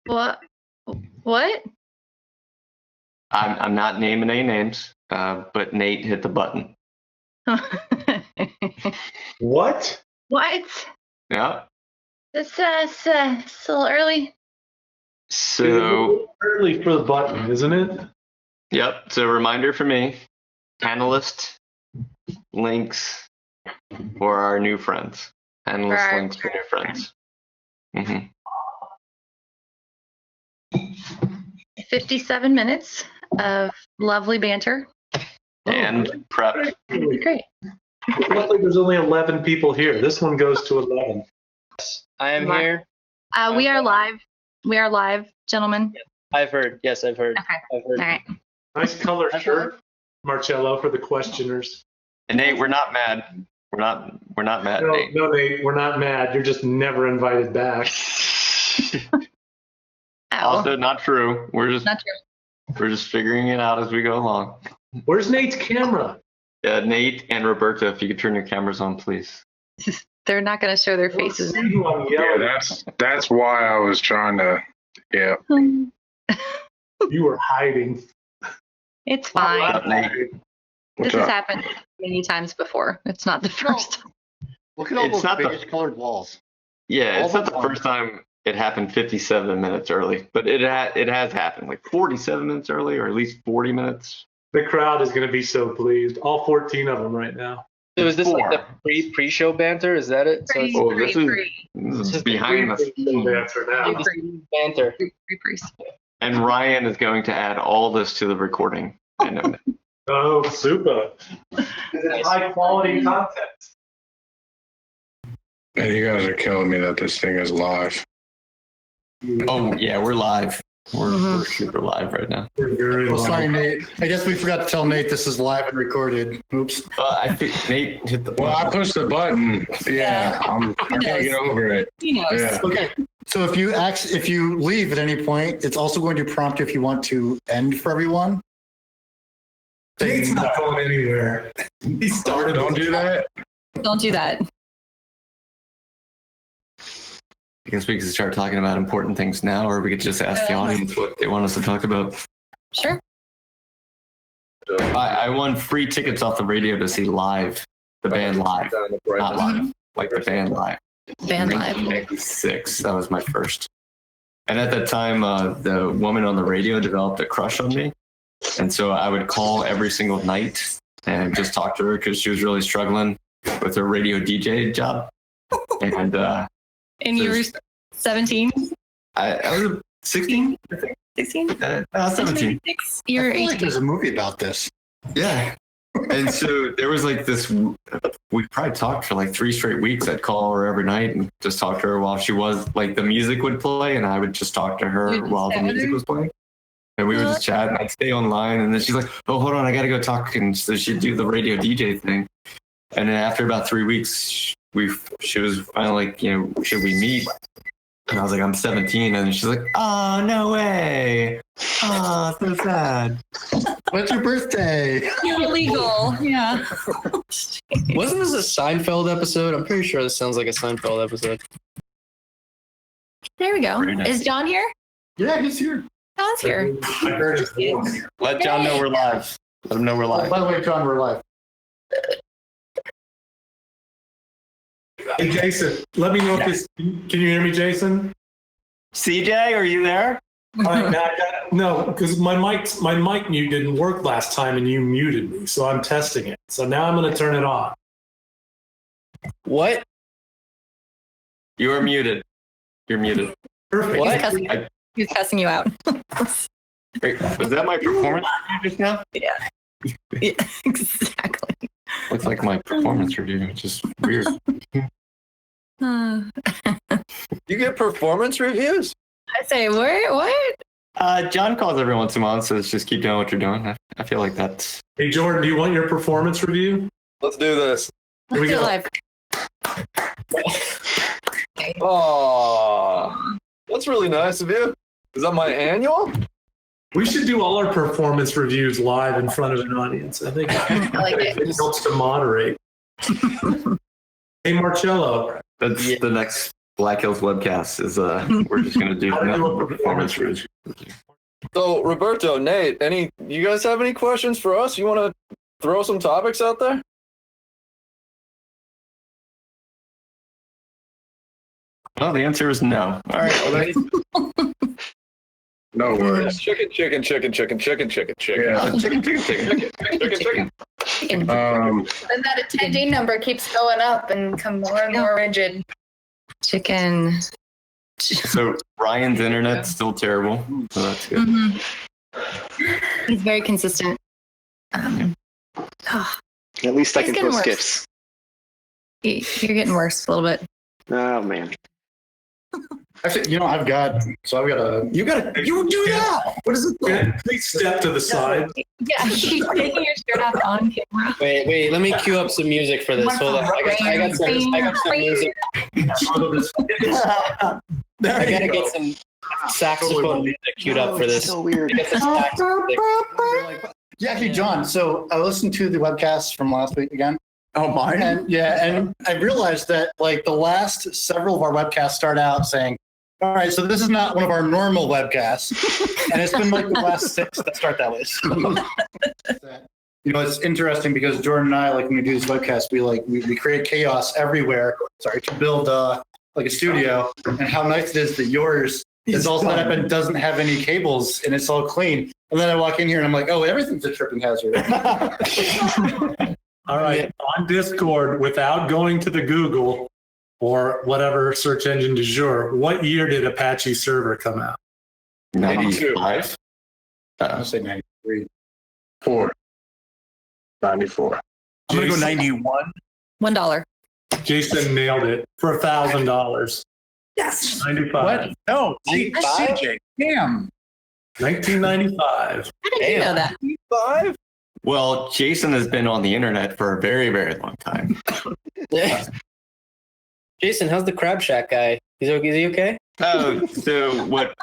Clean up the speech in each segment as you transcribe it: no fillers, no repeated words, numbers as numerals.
What? What? I'm not naming any names, but Nate hit the button. What? What? Yeah. It's still early. So early for the button, isn't it? Yep. So reminder for me, panelist links for our new friends. Panelist links for new friends. 57 minutes of lovely banter. And prep. Great. Luckily, there's only 11 people here. This one goes to 11. I am here. We are live. We are live, gentlemen. I've heard. Yes, I've heard. Okay. I've heard. All right. Nice color shirt, Marcello, for the questioners. And Nate, we're not mad. We're not mad, No, Nate. no, Nate, we're not mad. You're just never invited back. Also not true. We're just figuring it out as we go along. Where's Nate's camera? Nate and Roberto, if you could turn your cameras on, please. They're not going to show their faces. Yeah, that's why I was trying to. Yeah. You were hiding. It's fine. What's up, Nate? This has happened many times before. It's not the first. Look at all It's those not the- beige colored walls. Yeah, it's All not the the first time it happened 57 minutes early, but it has happened like 47 minutes early, or at least 40 minutes. The crowd is going to be so pleased. All 14 of them right now. So is this like Four. the pre-show banter? Is that it? So it's Oh, this is behind the scenes. Answer now. banter. And Ryan is going to add all this to the recording. I know that. Oh, super. It's high quality content. And you guys are killing me that this thing is live. Oh, yeah, we're live. We're super live right now. Well, sorry, Nate. I guess we forgot to tell Nate this is live and recorded. Oops. I think Nate hit the Well, I pushed the button. Yeah, I can't get over it. He knows. Yeah. Okay. So if you leave at any point, it's also going to prompt you if you want to end for everyone. Nate's not going anywhere. He started. Don't do that. Don't do that. I guess we could start talking about important things now, or we could just ask the audience what they want us to talk about. Sure. I won free tickets off the radio to see live, the band live, not live, like the band live. Band live. 1996, that was my first. And at that time, the woman on the radio developed a crush on me. And so I would call every single night and just talk to her because she was really struggling with her radio DJ job. And you were 17? I was 16, I think. 16? 17. You're I feel like 18. there's a movie about this. Yeah. And so there was like this, we probably talked for like 3 straight weeks. I'd call her every night and just talk to her while she was, like, the music would play, and I would just talk to her while the music was playing. And we would just chat, and I'd stay online, and then she's like, oh, hold on, I got to go talk. And so she'd do the radio DJ thing. And then after about 3 weeks, she was finally like, should we meet? And I was like, I'm 17. And she's like, oh, no way. Oh, so sad. When's your birthday? You're illegal. Yeah. Wasn't this a Seinfeld episode? I'm pretty sure this sounds like a Seinfeld episode. There we go. Very nice. Is John here? Yeah, he's here. John's here. I heard his voice. Let John know we're live. Let him know we're Oh, live. by the way, John, we're live. Hey, Jason, let me know if this. Can you hear me, Jason? CJ, are you there? All right, no, because my mic mute didn't work last time, and you muted me, so I'm testing it. So now I'm going to turn it on. What? You are muted. You're muted. Perfect. What? He's cussing you out. Wait, was that my performance review just now? Yeah. Yeah, exactly. Looks like my performance review, which is weird. Uh, You get performance reviews? I say, what? John calls every once in a while and says, just keep doing what you're doing. I feel like that's... Hey, Jordan, do you want your performance review? Let's do this. Here we Let's do go. live. Oh, that's really nice of you. Is that my annual? We should do all our performance reviews live in front of an audience. I think I like it. it helps to moderate. Hey, Marcello. That's the next Black Hills webcast is we're just gonna do performance reviews. So Roberto, Nate, you guys have any questions for us? You want to throw some topics out there? Well, the answer is no. All right. Well, No worries. Chicken. chicken. Chicken. Then that attendee number keeps going up and become more and more rigid. Chicken. So Ryan's internet's still terrible. So that's good. He's very consistent. At least I It's can getting post worse. gifs. You're getting worse a little bit. Oh man. Actually, I've got a. You do that. What is it? Please step to the side. Yeah, she's taking your shirt off on camera. Wait, let me cue up some music for this. Hold on. I got some music. I gotta get some saxophone music queued up for this. So weird. Get some saxophone music. Yeah, actually, John. So I listened to the webcast from last week again. Oh, mine? And I realized that like the last several of our webcasts start out saying, all right, so this is not one of our normal webcasts. And it's been like the last 6 that start that way. So, it's interesting because Jordan and I, like when we do this webcast, we create chaos everywhere. Sorry, to build like a studio. And how nice it is that yours is all set up and doesn't have any cables and it's all clean. And then I walk in here and I'm like, oh, everything's a tripping hazard. All right, on Discord, without going to the Google or whatever search engine du jour, what year did Apache server come out? 95. I'm going to say 93. 94. I'm going to go 91. $1. Jason nailed it for $1,000. Yes. 95. What? No. CJ. Damn. 1995. How did you know that? 5? Well, Jason has been on the internet for a very, very long time. Yeah. Jason, how's the Crab Shack guy? Is he okay? Oh, so what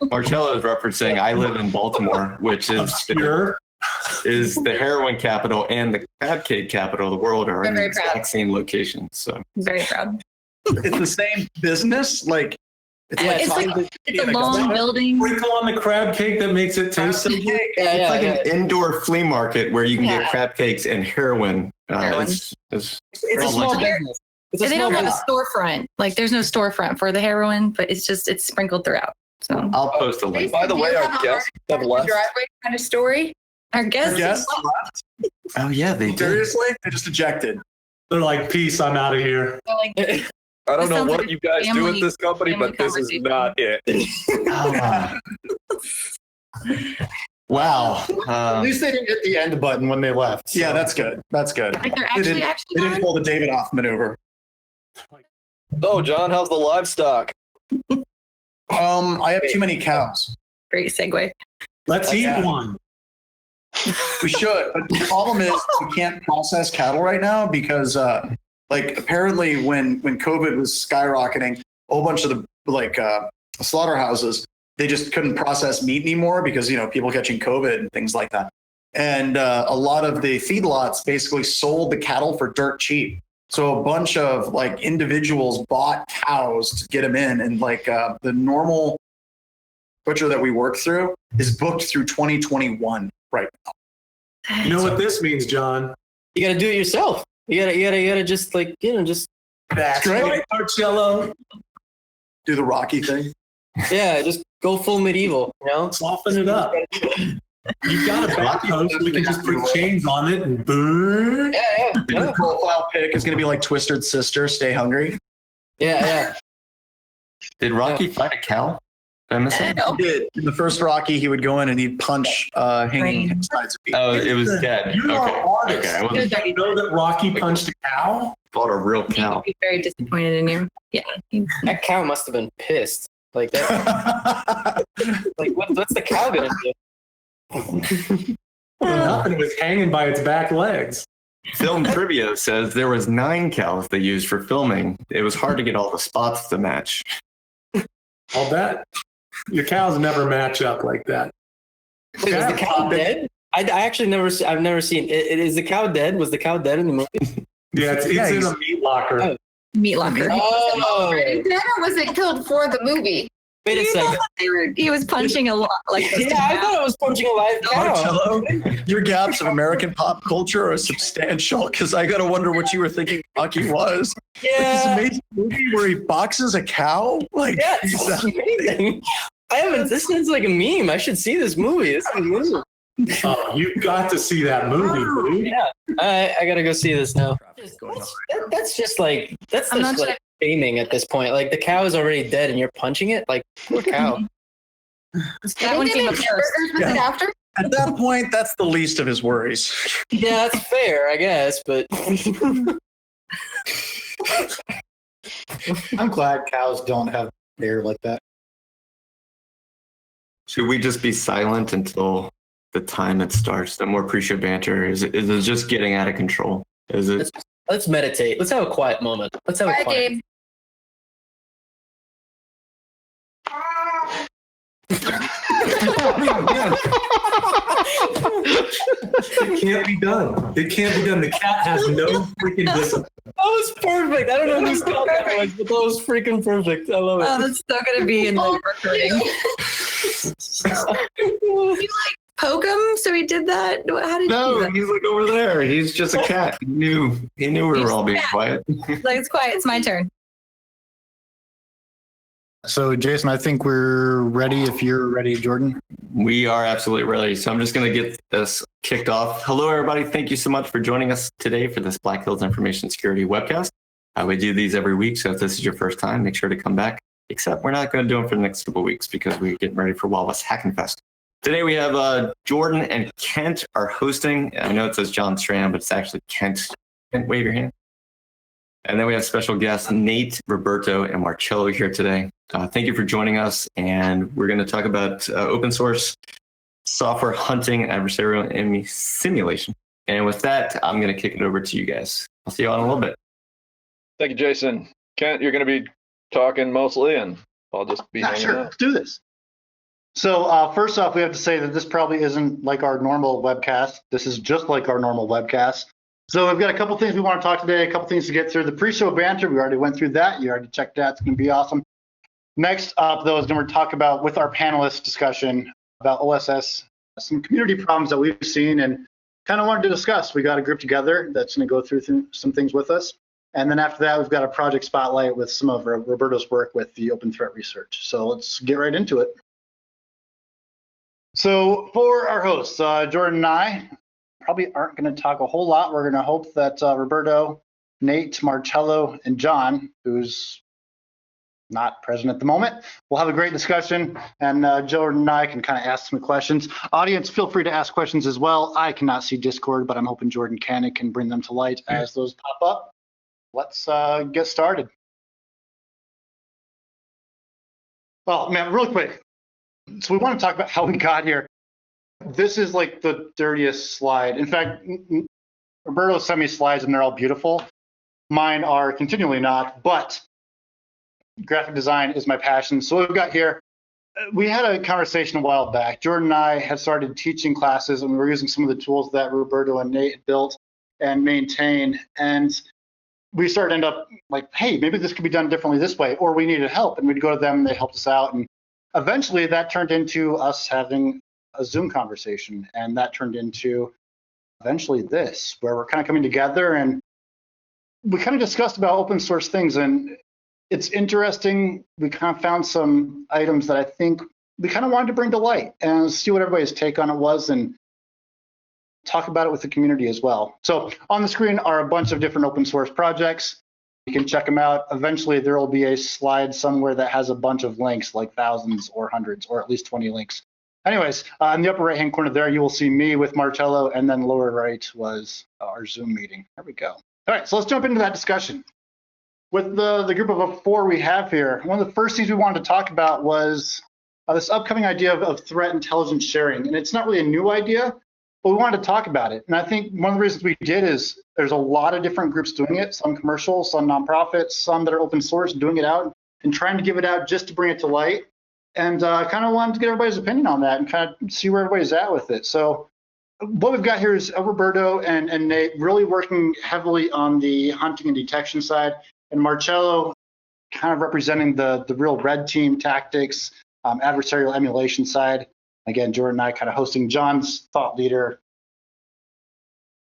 Marcello is referencing, I live in Baltimore, which is the heroin capital and the crab cake capital of the world are in the exact same location. So Very proud. It's the same business. Like, It's a long building. Sprinkle on the crab cake that makes it taste so good. it's like an indoor flea market where you can get crab cakes and heroin. Heroin. It's a small business. They don't have a storefront. Like there's no storefront for the heroin, but it's sprinkled throughout. So I'll post a link. By the way, our guests have left. Driveway kind of story. our guests. yes. Oh yeah, they did. Seriously? They just ejected. They're like, peace, I'm out of here. Like, I don't This know sounds what like a you guys do at family- this company, family but this is conversation. not it. Wow. At least they didn't hit the end button when they left. Yeah, that's good. That's good. Like they're They actually didn't gone? pull the David off maneuver. Oh, John, how's the livestock? I have too many cows. Great segue. Let's eat Yeah. one. We should, but the problem is we can't process cattle right now because, apparently when COVID was skyrocketing, a whole bunch of the slaughterhouses, they just couldn't process meat anymore because people catching COVID and things like that. And a lot of the feedlots basically sold the cattle for dirt cheap. So a bunch of individuals bought cows to get them in, and the normal butcher that we work through is booked through 2021 right now. You know what this means, John? You got to do it yourself. You gotta just just That's Right, great. Marcello. Do the Rocky thing. just go full medieval. Soften it up. You got a back post. We can just put chains on it and boom. The profile pic is going to be like Twisted Sister, Stay Hungry. Yeah. Did Rocky fight a cow? Did I miss it? He did. In the first Rocky, he would go in and he'd punch hanging sides of people. Oh, it was dead. You are Okay. artists. Okay. I wasn't Did you know that Rocky punched a cow? thought a real He cow. would be very disappointed in you. Yeah. That cow must have been pissed. Like that. What's the cow gonna do? Nothing was hanging by its back legs. Film trivia says there was 9 cows they used for filming. It was hard to get all the spots to match. I'll bet. Your cows never match up like that. Wait, was the cow dead? I actually I've never seen it. Is the cow dead? Was the cow dead in the movie? Yeah, it's in a meat locker. Oh. meat locker. Oh, Or was it killed for the movie? wait a second. He was punching a lot. Like Yeah, I thought it was punching a live cow. Marcello, your gaps of American pop culture are substantial because I gotta wonder what you were thinking Bucky was. Like this Yeah, amazing movie where he boxes a cow? Like, yeah, it's amazing. I haven't. This sounds like a meme. I should see this movie. This is amazing. Oh, you've got to see that movie, dude. Yeah, I gotta go see this now. That's just like I'm not like shaming at this point. Like the cow is already dead and you're punching it. Like poor cow. That one came up first. Burgers with it after? at that point, that's the least of his worries. Yeah, that's fair, I guess. But I'm glad cows don't have hair like that. Should we just be silent until the time it starts? The more pre-show banter is it just getting out of control? Is it? let's meditate. Let's have a quiet moment. Let's have a Bye, quiet. Gabe. It can't be done. It can't be done. The cat has no freaking discipline. That was perfect. I don't know who's called that was, but that was freaking perfect. I love it. Oh, that's still gonna be in the recording. You like poke him, so he did that. How did he do No, that? he's like over there. He's just a cat. He knew we were all being quiet. Like it's quiet. It's my turn. So, Jason, I think we're ready. If you're ready, Jordan. We are absolutely ready. So I'm just going to get this kicked off. Hello, everybody. Thank you so much for joining us today for this Black Hills Information Security webcast. We do these every week. So if this is your first time, make sure to come back. Except we're not going to do them for the next couple of weeks because we're getting ready for Wild West Hacking Fest. Today we have Jordan and Kent are hosting. I know it says John Strand, but it's actually Kent. Kent, wave your hand. And then we have special guests Nate, Roberto, and Marcello here today. Thank you for joining us. And we're going to talk about open source software hunting, adversarial, and simulation. And with that, I'm going to kick it over to you guys. I'll see you all in a little bit. Thank you, Jason. Kent, you're going to be talking mostly, and I'll just be hanging Sure, out. let's do this. So first off, we have to say that this probably isn't like our normal webcast. This is just like our normal webcast. So we've got a couple things we want to talk today, a couple things to get through. The pre-show banter, we already went through that. You already checked that. It's going to be awesome. Next up, though, is going to talk about, with our panelist discussion about OSS, some community problems that we've seen and kind of wanted to discuss. We got a group together that's going to go through some things with us. And then after that, we've got a project spotlight with some of Roberto's work with the open threat research. So let's get right into it. So for our hosts, Jordan and I probably aren't going to talk a whole lot. We're going to hope that Roberto, Nate, Marcello, and John, who's not present at the moment, will have a great discussion, and Jordan and I can kind of ask some questions. Audience, feel free to ask questions as well. I cannot see Discord, but I'm hoping Jordan can and can bring them to light as those pop up. Let's get started. Well, man, real quick. So we want to talk about how we got here. This is like the dirtiest slide. In fact, Roberto sent me slides and they're all beautiful. Mine are continually not, but graphic design is my passion. So what we've got here, we had a conversation a while back. Jordan and I had started teaching classes and we were using some of the tools that Roberto and Nate built and maintained. And we started to end up like, hey, maybe this could be done differently this way, or we needed help. And we'd go to them and they helped us out. And eventually that turned into us having a Zoom conversation. And that turned into eventually this, where we're kind of coming together and we kind of discussed about open source things. And it's interesting. We kind of found some items that I think we kind of wanted to bring to light and see what everybody's take on it was and talk about it with the community as well. So on the screen are a bunch of different open source projects. You can check them out. Eventually there will be a slide somewhere that has a bunch of links, like thousands or hundreds, or at least 20 links. Anyways, in the upper right-hand corner there, you will see me with Marcello, and then lower right was our Zoom meeting. There we go. All right, so let's jump into that discussion. With the group of four we have here, one of the first things we wanted to talk about was this upcoming idea of threat intelligence sharing. And it's not really a new idea, but we wanted to talk about it. And I think one of the reasons we did is there's a lot of different groups doing it, some commercial, some nonprofits, some that are open source, doing it out and trying to give it out just to bring it to light. And kind of wanted to get everybody's opinion on that and kind of see where everybody's at with it. So what we've got here is Roberto and Nate really working heavily on the hunting and detection side. and Marcello kind of representing the real red team tactics, adversarial emulation side. Again, Jordan and I kind of hosting John's thought leader.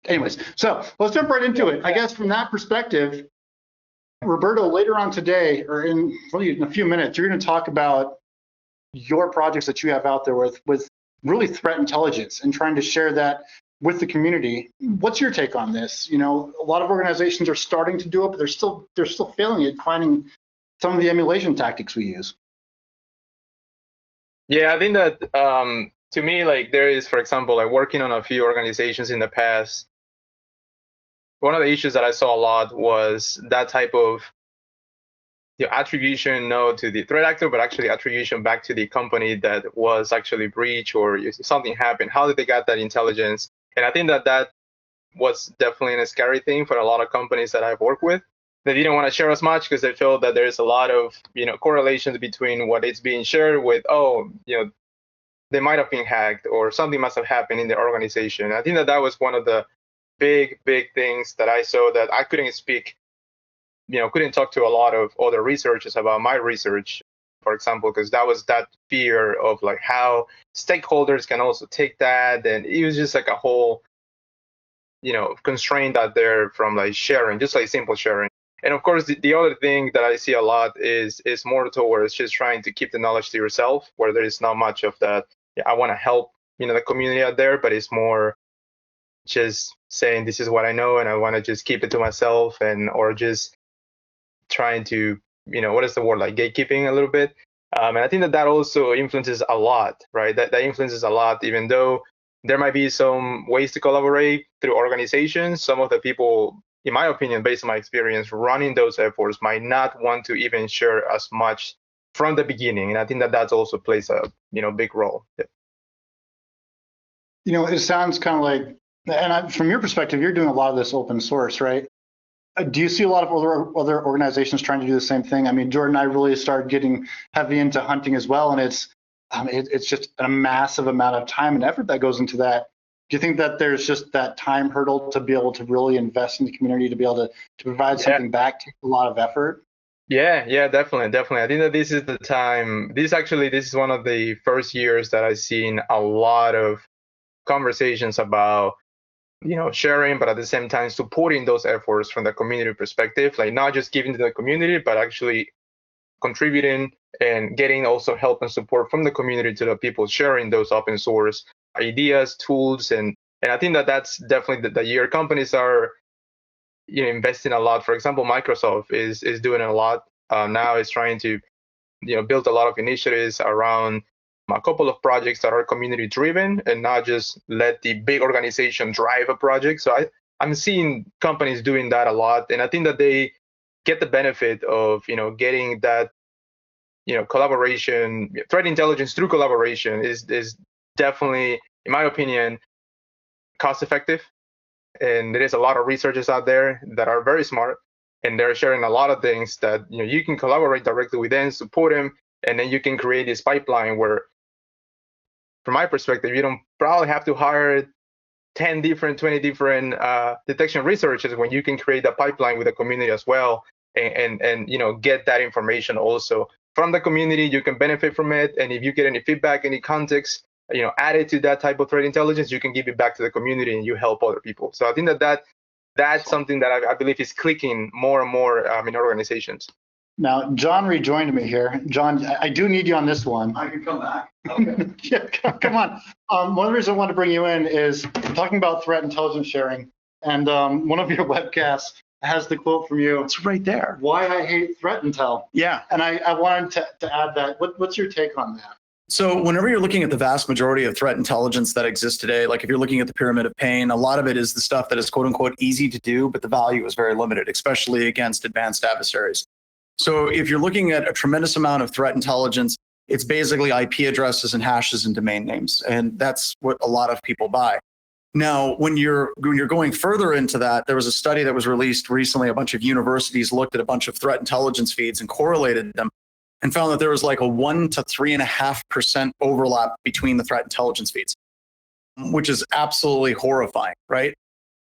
Anyways, so let's jump right into it. I guess from that perspective, Roberto, later on today, or in a few minutes, you're going to talk about your projects that you have out there with really threat intelligence and trying to share that with the community. What's your take on this? You know, a lot of organizations are starting to do it, but they're still failing at finding some of the emulation tactics we use. Yeah, I think that to me, like there is, for example, like working on a few organizations in the past, one of the issues that I saw a lot was that type of attribution, no, to the threat actor, but actually attribution back to the company that was actually breached or something happened. How did they get that intelligence? And I think that was definitely a scary thing for a lot of companies that I've worked with. They didn't want to share as much because they felt that there's a lot of correlations between what is being shared with, they might have been hacked or something must have happened in the organization. I think that was one of the big things that I saw that I couldn't speak, couldn't talk to a lot of other researchers about my research, for example, because that was that fear of like how stakeholders can also take that. And it was just like a whole, constraint out there from like sharing, just like simple sharing. And of course, the other thing that I see a lot is more towards just trying to keep the knowledge to yourself, where there is not much of that. I want to help, the community out there, but it's more just saying this is what I know and I want to just keep it to myself, or just trying to, what is the word, like gatekeeping a little bit. And I think that also influences a lot, right? That influences a lot, even though there might be some ways to collaborate through organizations. Some of the people, in my opinion, based on my experience running those efforts, might not want to even share as much from the beginning. And I think that also plays a, big role. Yeah. It sounds kind of like, and from your perspective, you're doing a lot of this open source, right? Do you see a lot of other organizations trying to do the same thing? I mean, Jordan and I really started getting heavy into hunting as well, and it's just a massive amount of time and effort that goes into that. Do you think that there's just that time hurdle to be able to really invest in the community, to be able to provide something back, take a lot of effort? Yeah, definitely. I think that this is the time. This is one of the first years that I've seen a lot of conversations about sharing, but at the same time supporting those efforts from the community perspective, like not just giving to the community, but actually contributing and getting also help and support from the community to the people sharing those open source ideas, tools, and I think that's definitely the year. Companies are investing a lot. For example, Microsoft is doing a lot now. Is trying to build a lot of initiatives around a couple of projects that are community driven and not just let the big organization drive a project. So I'm seeing companies doing that a lot, and I think that they get the benefit of getting that collaboration. Threat intelligence through collaboration is definitely, in my opinion, cost effective. And there is a lot of researchers out there that are very smart, and they're sharing a lot of things that you can collaborate directly with them, support them, and then you can create this pipeline where, from my perspective, you don't probably have to hire 20 different detection researchers when you can create a pipeline with the community as well, and get that information also from the community. You can benefit from it, and if you get any feedback, any context, added to that type of threat intelligence, you can give it back to the community and you help other people. So I think that's something that I believe is clicking more and more in organizations. Now, John rejoined me here. John, I do need you on this one. I can come back. Okay. Yeah, come on. One of the reasons I want to bring you in is talking about threat intelligence sharing. And one of your webcasts has the quote from you. It's right there. Why I hate threat intel. Yeah. And I wanted to add that. What's your take on that? So whenever you're looking at the vast majority of threat intelligence that exists today, like if you're looking at the pyramid of pain, a lot of it is the stuff that is quote unquote easy to do, but the value is very limited, especially against advanced adversaries. So if you're looking at a tremendous amount of threat intelligence, it's basically IP addresses and hashes and domain names. And that's what a lot of people buy. Now, when you're going further into that, there was a study that was released recently. A bunch of universities looked at a bunch of threat intelligence feeds and correlated them and found that there was like a 1 to 3.5% overlap between the threat intelligence feeds, which is absolutely horrifying, right?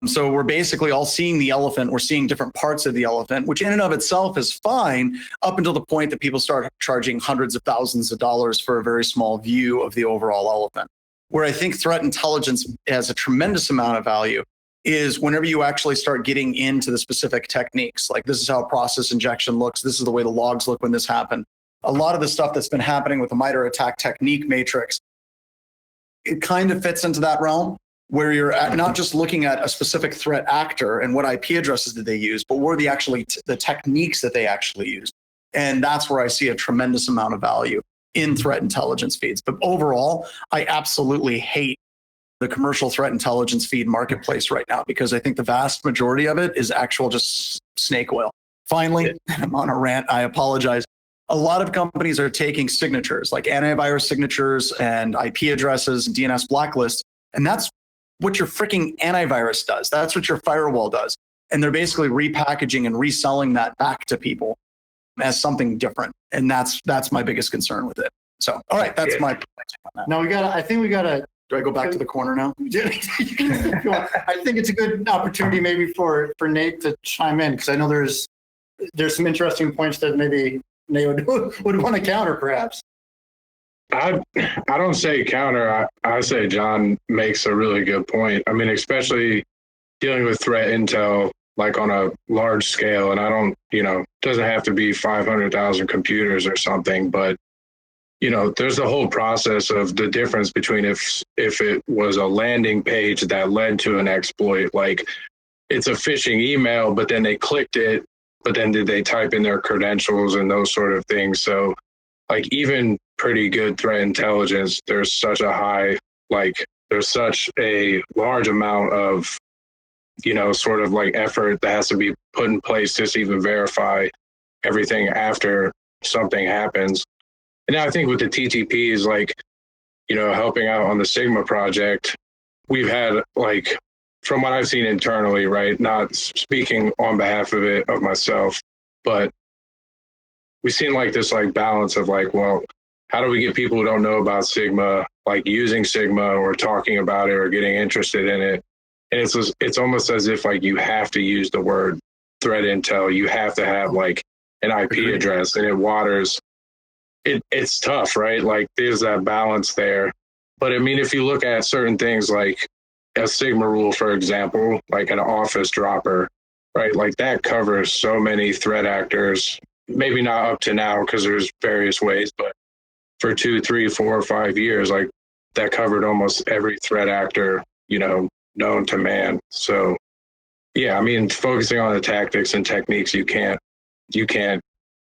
So we're basically all seeing the elephant. We're seeing different parts of the elephant, which in and of itself is fine up until the point that people start charging hundreds of thousands of dollars for a very small view of the overall elephant. Where I think threat intelligence has a tremendous amount of value is whenever you actually start getting into the specific techniques. Like this is how a process injection looks. This is the way the logs look when this happened. A lot of the stuff that's been happening with the MITRE ATT&CK technique matrix, it kind of fits into that realm, where you're not just looking at a specific threat actor and what IP addresses did they use, but what are the techniques that they actually use. And that's where I see a tremendous amount of value in threat intelligence feeds. But overall, I absolutely hate the commercial threat intelligence feed marketplace right now, because I think the vast majority of it is actual just snake oil. Finally, I'm on a rant, I apologize. A lot of companies are taking signatures like antivirus signatures and IP addresses and DNS blacklists, and that's what your freaking antivirus does. That's what your firewall does. And they're basically repackaging and reselling that back to people as something different. And that's my biggest concern with it. So, all right, that's my point on that. Now I think we gotta, do I go back to the corner now? I think it's a good opportunity maybe for Nate to chime in, because I know there's some interesting points that maybe Nate would want to counter perhaps. I don't say counter. I say John makes a really good point. I mean, especially dealing with threat intel, like on a large scale, and I don't, doesn't have to be 500,000 computers or something, but, there's the whole process of the difference between if it was a landing page that led to an exploit, like it's a phishing email, but then they clicked it, but then did they type in their credentials and those sort of things? So like even pretty good threat intelligence, there's such a large amount of, sort of like effort that has to be put in place to even verify everything after something happens. And I think with the TTPs, like, helping out on the Sigma project, we've had like, from what I've seen internally, right, not speaking on behalf of myself, but we've seen like this like balance of like, well, how do we get people who don't know about Sigma, like using Sigma or talking about it or getting interested in it? And it's almost as if like you have to use the word threat intel. You have to have like an IP address, and it waters. It's tough, right? Like there's that balance there. But I mean, if you look at certain things like a Sigma rule, for example, like an office dropper, right? Like that covers so many threat actors, maybe not up to now because there's various ways, but for 2, 3, 4, 5 years, like that covered almost every threat actor, known to man. So yeah, I mean, focusing on the tactics and techniques, you can't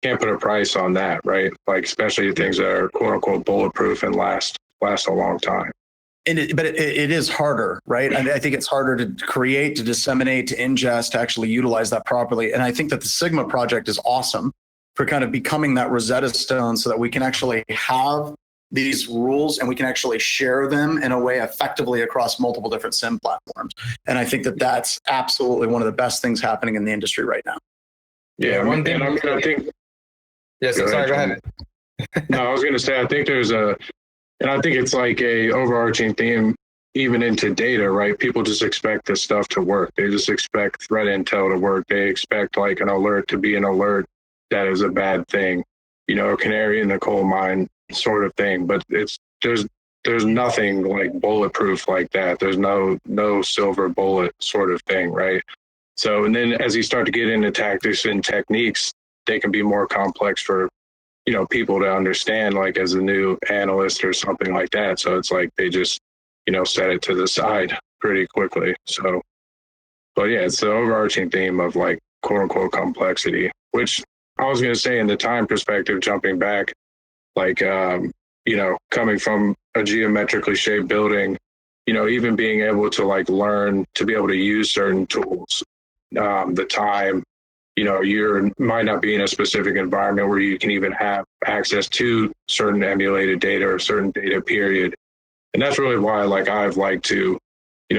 put a price on that, right? Like especially things that are quote unquote bulletproof and last a long time. But it is harder, right? I think it's harder to create, to disseminate, to ingest, to actually utilize that properly. And I think that the Sigma project is awesome for kind of becoming that Rosetta Stone so that we can actually have these rules and we can actually share them in a way effectively across multiple different SIM platforms. And I think that that's absolutely one of the best things happening in the industry right now. Yeah, one thing I think. Yes, sorry, go ahead. No, I was going to say, I think and I think it's like a overarching theme even into data, right? People just expect this stuff to work. They just expect threat intel to work. They expect like an alert to be an alert that is a bad thing, a canary in the coal mine sort of thing. But there's nothing like bulletproof like that. There's no silver bullet sort of thing, right? So, and then as you start to get into tactics and techniques, they can be more complex for people to understand, like as a new analyst or something like that. So it's like they just, set it to the side pretty quickly. So, but yeah, it's the overarching theme of like quote unquote complexity, which I was going to say in the time perspective, jumping back, like, coming from a geometrically shaped building, even being able to like learn to be able to use certain tools, the time, you might not be in a specific environment where you can even have access to certain emulated data or certain data period. And that's really why like I've liked to,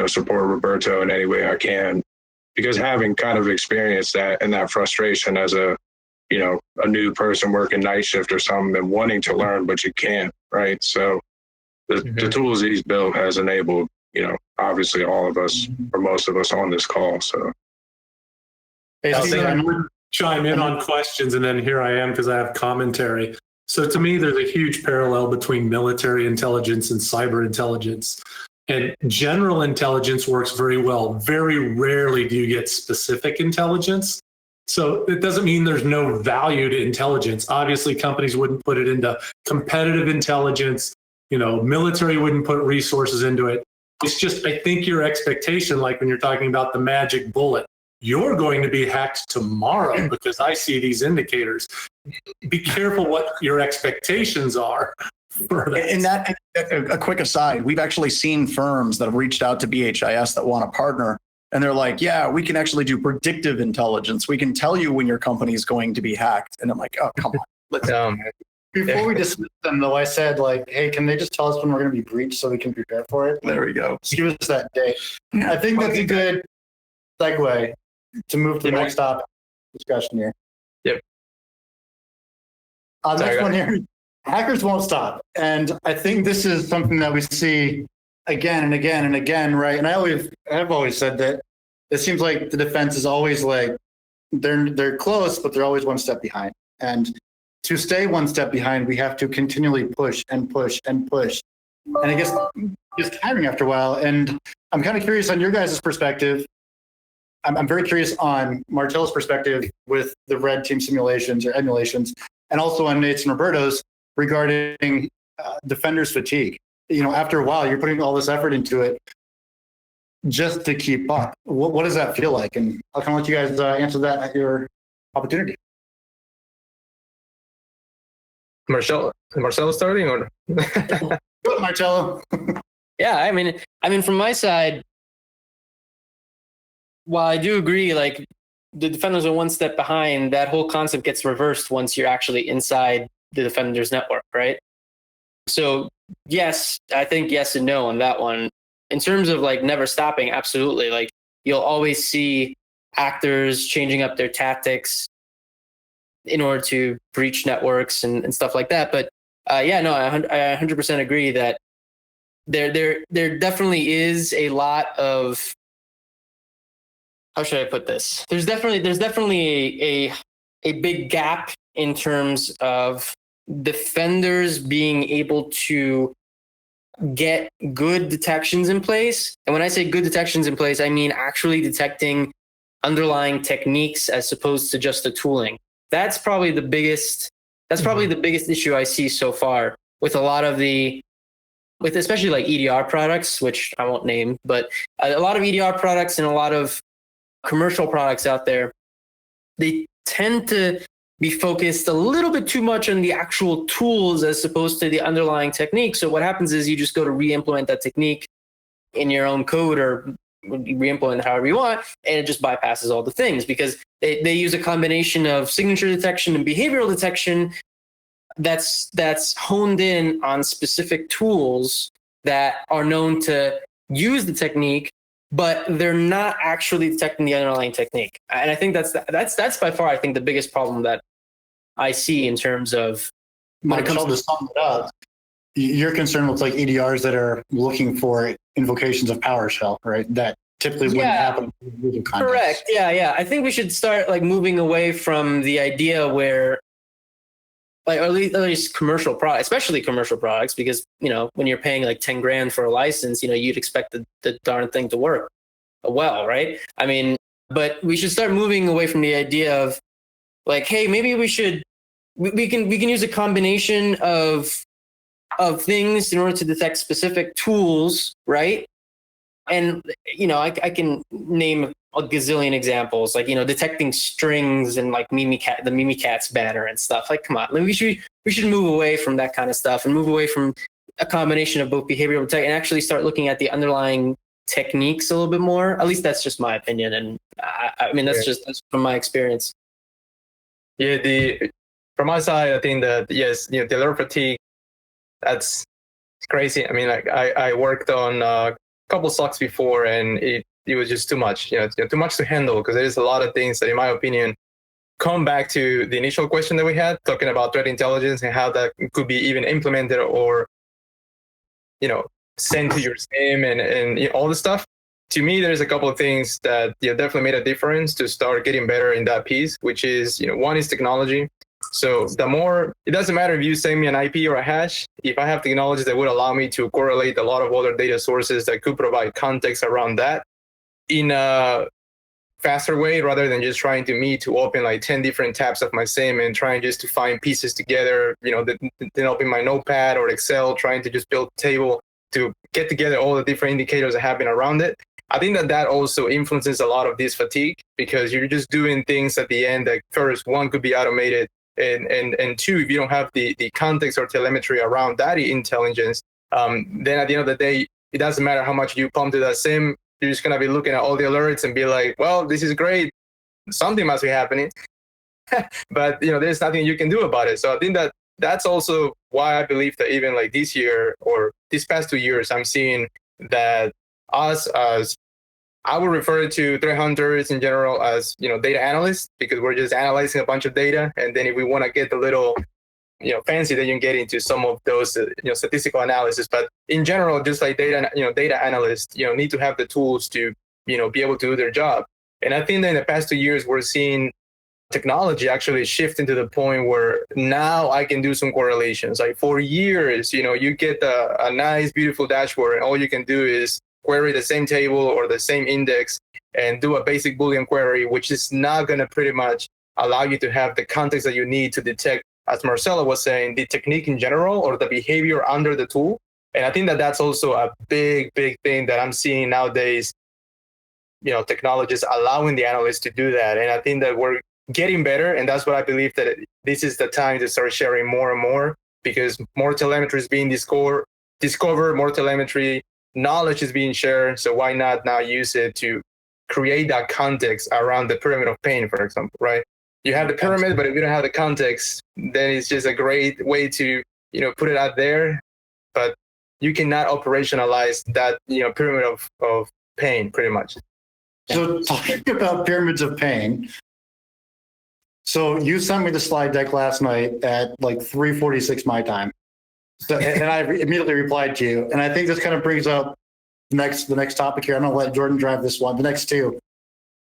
support Roberto in any way I can, because having kind of experienced that and that frustration as a new person working night shift or something and wanting to learn, but you can't, right? So the tools he's built has enabled, obviously all of us or most of us on this call. So Hey, I Steve, said I would chime in on questions, and then here I am because I have commentary. So to me, there's a huge parallel between military intelligence and cyber intelligence. And general intelligence works very well. Very rarely do you get specific intelligence. So it doesn't mean there's no value to intelligence. Obviously, companies wouldn't put it into competitive intelligence. Military wouldn't put resources into it. It's just, I think your expectation, like when you're talking about the magic bullet, you're going to be hacked tomorrow because I see these indicators. Be careful what your expectations are for that. And that, a quick aside, we've actually seen firms that have reached out to BHIS that want to partner, and they're like, yeah, we can actually do predictive intelligence. We can tell you when your company is going to be hacked. And I'm like, oh, come on. Let's Before we dismiss them, though, I said, like, hey, can they just tell us when we're going to be breached so we can prepare for it? There we go. Just give us that date. I think that's a good segue to move to the next topic discussion here. Yep. Next one here. Hackers won't stop. And I think this is something that we see again and again and again, right? And I've always said that it seems like the defense is always like, they're close, but they're always one step behind. And to stay one step behind, we have to continually push and push and push. And I guess just tiring after a while. And I'm kind of curious on your guys' perspective. I'm very curious on Marcello's perspective with the red team simulations or emulations, and also on Nate's and Roberto's regarding defenders fatigue. After a while, you're putting all this effort into it just to keep up. What does that feel like? And I'll kind of let you guys answer that at your opportunity. Marcello starting or? Go, Marcello. Yeah, I mean, from my side, while I do agree, like the defenders are one step behind, that whole concept gets reversed once you're actually inside the defender's network, right? So yes, I think yes and no on that one. In terms of like never stopping, absolutely. Like you'll always see actors changing up their tactics in order to breach networks and stuff like that. But I 100% agree that there definitely is a lot of, how should I put this? There's definitely a big gap in terms of defenders being able to get good detections in place. And when I say good detections in place, I mean actually detecting underlying techniques as opposed to just the tooling. That's probably the biggest issue I see so far with a lot of with especially like EDR products, which I won't name, but a lot of EDR products and a lot of commercial products out there, they tend to be focused a little bit too much on the actual tools as opposed to the underlying technique. So what happens is you just go to re-implement that technique in your own code or re-implement it however you want, and it just bypasses all the things because they use a combination of signature detection and behavioral detection that's honed in on specific tools that are known to use the technique, but they're not actually detecting the underlying technique. And I think that's by far, I think, the biggest problem that I see in terms of when it comes to sum it up. You're concerned with like EDRs that are looking for invocations of PowerShell, right? That typically wouldn't happen in user context. Correct. Yeah. I think we should start like moving away from the idea where, like, or at least commercial products, especially commercial products, because when you're paying like 10 grand for a license, you'd expect the darn thing to work well, right? I mean, but we should start moving away from the idea of like, hey, maybe we can use a combination of things in order to detect specific tools, right? And I can name a gazillion examples, like detecting strings and like the Mimikatz banner and stuff. Like, come on, we should move away from that kind of stuff and move away from a combination of both behavioral tech and actually start looking at the underlying techniques a little bit more. At least that's just my opinion, and I mean that's from my experience. Yeah, from my side, I think that yes, the alert fatigue, that's crazy. I mean, like I worked on a couple stocks before, and it was just too much. Too much to handle because there's a lot of things that, in my opinion, come back to the initial question that we had, talking about threat intelligence and how that could be even implemented or send to your SIM and all this stuff. To me, there's a couple of things that definitely made a difference to start getting better in that piece, which is, one is technology. So it doesn't matter if you send me an IP or a hash, if I have technologies that would allow me to correlate a lot of other data sources that could provide context around that in a faster way, rather than just trying to open like 10 different tabs of my SIM and trying just to find pieces together, then open my notepad or Excel, trying to just build a table to get together all the different indicators that happen around it. I think that also influences a lot of this fatigue, because you're just doing things at the end that first, one, could be automated, and two, if you don't have the context or telemetry around that intelligence, then at the end of the day, it doesn't matter how much you pump to that SIM, you're just going to be looking at all the alerts and be like, well, this is great, something must be happening. But there's nothing you can do about it. So I think that's also why I believe that even like this year or these past 2 years, I'm seeing that us as, I would refer to threat hunters in general as, data analysts, because we're just analyzing a bunch of data. And then if we want to get the little, fancy, then you can get into some of those, statistical analysis. But in general, just like data analysts, need to have the tools to, be able to do their job. And I think that in the past 2 years, we're seeing technology actually shift into the point where now I can do some correlations. Like for years, you get a nice, beautiful dashboard, and all you can do is query the same table or the same index and do a basic Boolean query, which is not going to pretty much allow you to have the context that you need to detect, as Marcello was saying, the technique in general or the behavior under the tool. And I think that that's also a big, big thing that I'm seeing nowadays, technologists allowing the analysts to do that. And I think that we're getting better. And that's what I believe, that this is the time to start sharing more and more, because more telemetry is being discovered, more telemetry knowledge is being shared. So why not now use it to create that context around the pyramid of pain, for example, right? You have the pyramid, but if you don't have the context, then it's just a great way to, put it out there. But you cannot operationalize that, pyramid of pain, pretty much. So talking about pyramids of pain. So you sent me the slide deck last night at like 3:46 my time. So, and I immediately replied to you. And I think this kind of brings up the next topic here. I'm going to let Jordan drive this one, the next two.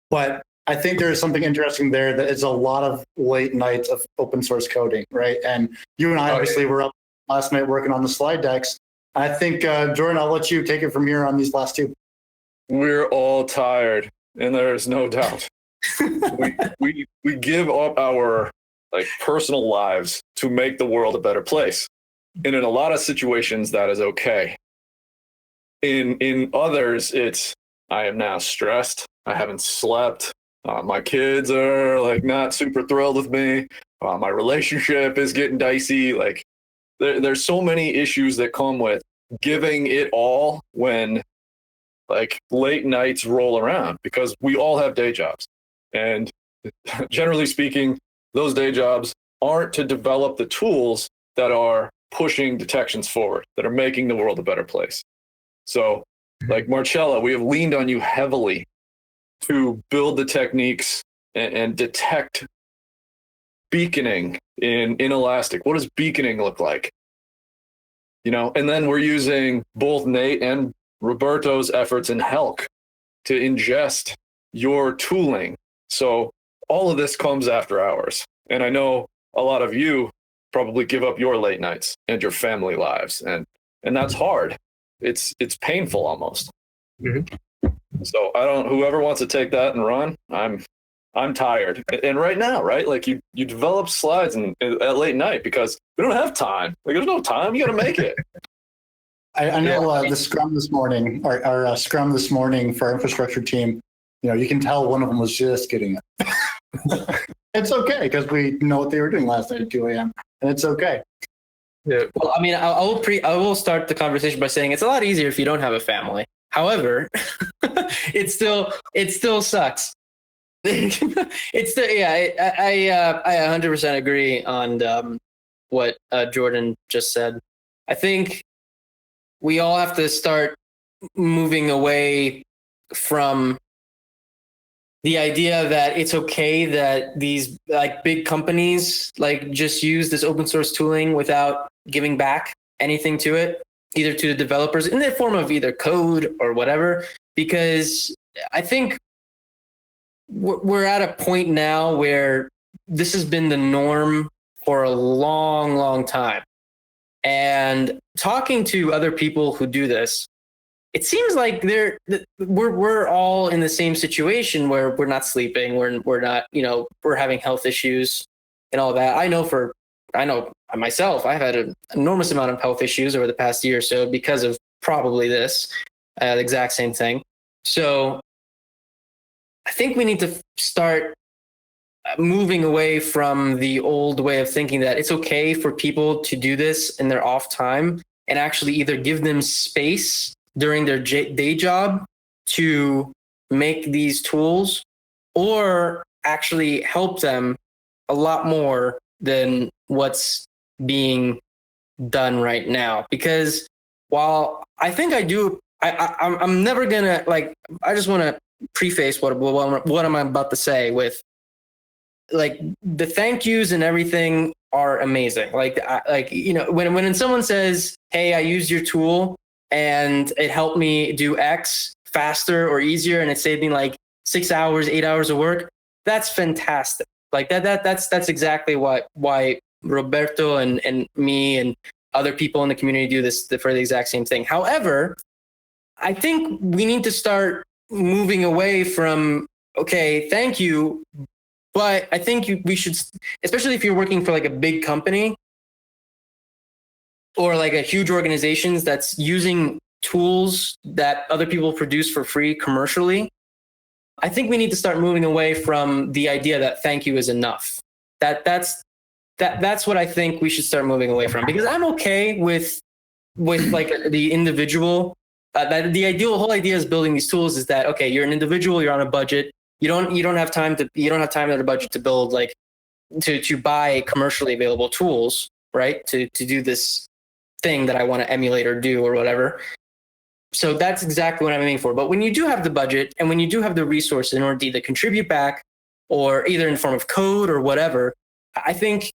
But I think there's something interesting there, that it's a lot of late nights of open source coding, right? And you and I obviously were up last night working on the slide decks. I think, Jordan, I'll let you take it from here on these last two. We're all tired, and there's no doubt. we give up our personal lives to make the world a better place. And in a lot of situations, that is okay. In others, it's, I am now stressed. I haven't slept. My kids are not super thrilled with me. My relationship is getting dicey. There's so many issues that come with giving it all when late nights roll around, because we all have day jobs. And generally speaking, those day jobs aren't to develop the tools that are pushing detections forward, that are making the world a better place. So, Marcello, we have leaned on you heavily to build the techniques and detect beaconing in Elastic. What does beaconing look like? And then we're using both Nate and Roberto's efforts in HELK to ingest your tooling. So all of this comes after hours. And I know a lot of you probably give up your late nights and your family lives. And that's hard. It's painful almost. Mm-hmm. So whoever wants to take that and run, I'm tired. And right now, right? You develop slides at late night because we don't have time. There's no time. You got to make it. I know the Scrum this morning, our Scrum this morning for our infrastructure team, you can tell one of them was just getting it. It's okay, because we know what they were doing last night at 2 a.m. and it's okay. Yeah. Well, I mean, I will start the conversation by saying it's a lot easier if you don't have a family. However, it still sucks. It's still, yeah. I 100% agree on what Jordan just said. I think we all have to start moving away from the idea that it's okay that these big companies just use this open source tooling without giving back anything to it. either to the developers in the form of either code or whatever, because I think we're at a point now where this has been the norm for a long, long time. And talking to other people who do this, it seems like we're all in the same situation where we're not sleeping, we're not, we're having health issues and all that. I know myself, I've had an enormous amount of health issues over the past year or so because of probably this, the exact same thing. So I think we need to start moving away from the old way of thinking that it's okay for people to do this in their off time, and actually either give them space during their day job to make these tools, or actually help them a lot more than what's being done right now. Because while I think I'm never gonna, I just want to preface what I'm about to say with, the thank yous and everything are amazing. When someone says, "Hey, I used your tool and it helped me do X faster or easier, and it saved me 6 hours, 8 hours of work," that's fantastic. That's exactly why Roberto and me and other people in the community do this for the exact same thing. However, I think we need to start moving away from, okay, thank you, but I think we should, especially if you're working for a big company or a huge organization that's using tools that other people produce for free commercially, I think we need to start moving away from the idea that thank you is enough. That's what I think we should start moving away from, because I'm okay with the individual. The whole idea is building these tools is that, okay, you're an individual, you're on a budget. You don't have time in a budget to build to buy commercially available tools, right? To do this thing that I want to emulate or do or whatever. So that's exactly what I'm aiming for. But when you do have the budget and when you do have the resources in order to either contribute back or either in form of code or whatever, I think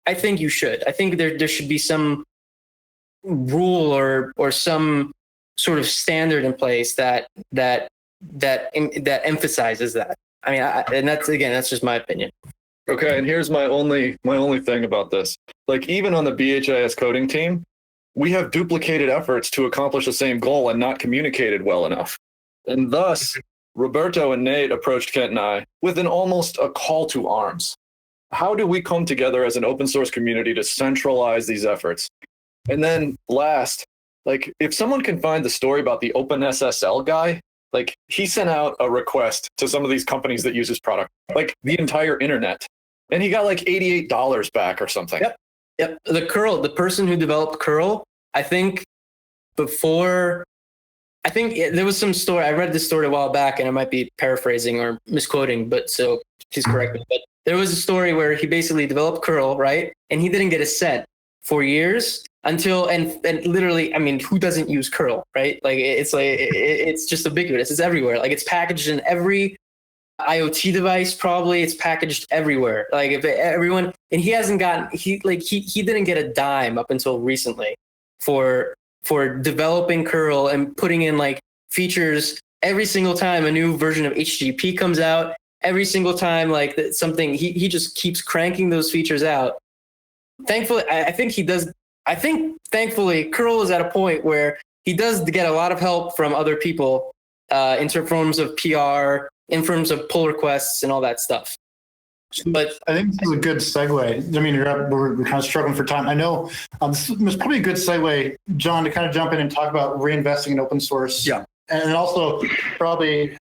you should. I think there should be some rule or some sort of standard in place that emphasizes that. I mean, and that's just my opinion. Okay, and here's my only thing about this. Even on the BHIS coding team, we have duplicated efforts to accomplish the same goal and not communicated well enough. And thus, Roberto and Nate approached Kent and I with almost a call to arms. How do we come together as an open source community to centralize these efforts? And then last, if someone can find the story about the OpenSSL guy, he sent out a request to some of these companies that use his product, the entire internet, and he got $88 back or something. Yep. The person who developed curl, I think there was some story. I read this story a while back, and I might be paraphrasing or misquoting, but so please correct me. But there was a story where he basically developed curl, right? And he didn't get a cent for years until, and literally, I mean, who doesn't use curl, right? It's just ubiquitous. It's everywhere. It's packaged in every IoT device, probably. It's packaged everywhere. If everyone, and he didn't get a dime up until recently for developing curl and putting in features every single time a new version of HTTP comes out. Every single time something, he just keeps cranking those features out. Thankfully, I think he does. I think thankfully curl is at a point where he does get a lot of help from other people in terms of PR, in terms of pull requests and all that stuff. But I think this is a good segue. I mean, we're kind of struggling for time. I know this is probably a good segue, John, to kind of jump in and talk about reinvesting in open source. Yeah. And also probably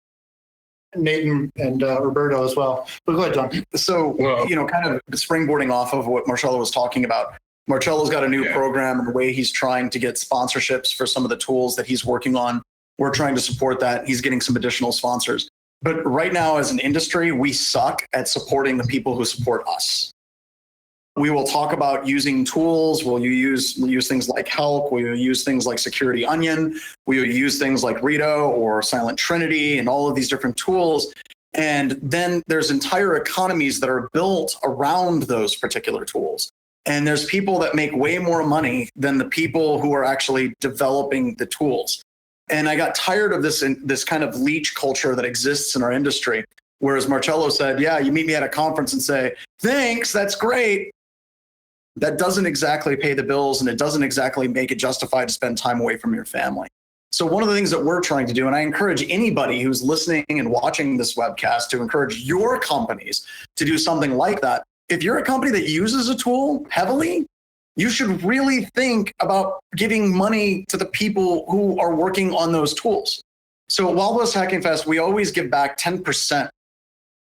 Nate and Roberto as well. But go ahead, John. So, kind of springboarding off of what Marcello was talking about, Marcello's got a new program, and the way he's trying to get sponsorships for some of the tools that he's working on. We're trying to support that. He's getting some additional sponsors. But right now, as an industry, we suck at supporting the people who support us. We will talk about using tools. We'll use things like HELK. We'll use things like Security Onion. We will use things like Rito or SILENTTRINITY and all of these different tools. And then there's entire economies that are built around those particular tools. And there's people that make way more money than the people who are actually developing the tools. And I got tired of this kind of leech culture that exists in our industry. Whereas Marcello said, yeah, you meet me at a conference and say, thanks, that's great. That doesn't exactly pay the bills, and it doesn't exactly make it justified to spend time away from your family. So one of the things that we're trying to do, and I encourage anybody who's listening and watching this webcast to encourage your companies to do something like that. If you're a company that uses a tool heavily, you should really think about giving money to the people who are working on those tools. So at Wild West Hacking Fest, we always give back 10%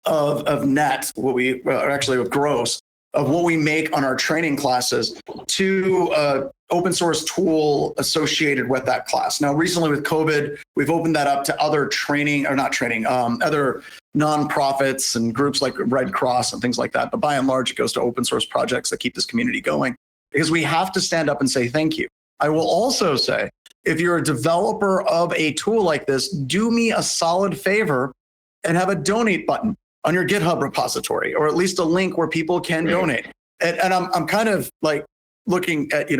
of net, what we actually of gross, of what we make on our training classes to open source tool associated with that class. Now, recently with COVID, we've opened that up to other other nonprofits and groups like Red Cross and things like that. But by and large, it goes to open source projects that keep this community going, because we have to stand up and say thank you. I will also say, if you're a developer of a tool like this, do me a solid favor and have a donate button on your GitHub repository, or at least a link where people can donate. And I'm kind of like looking at,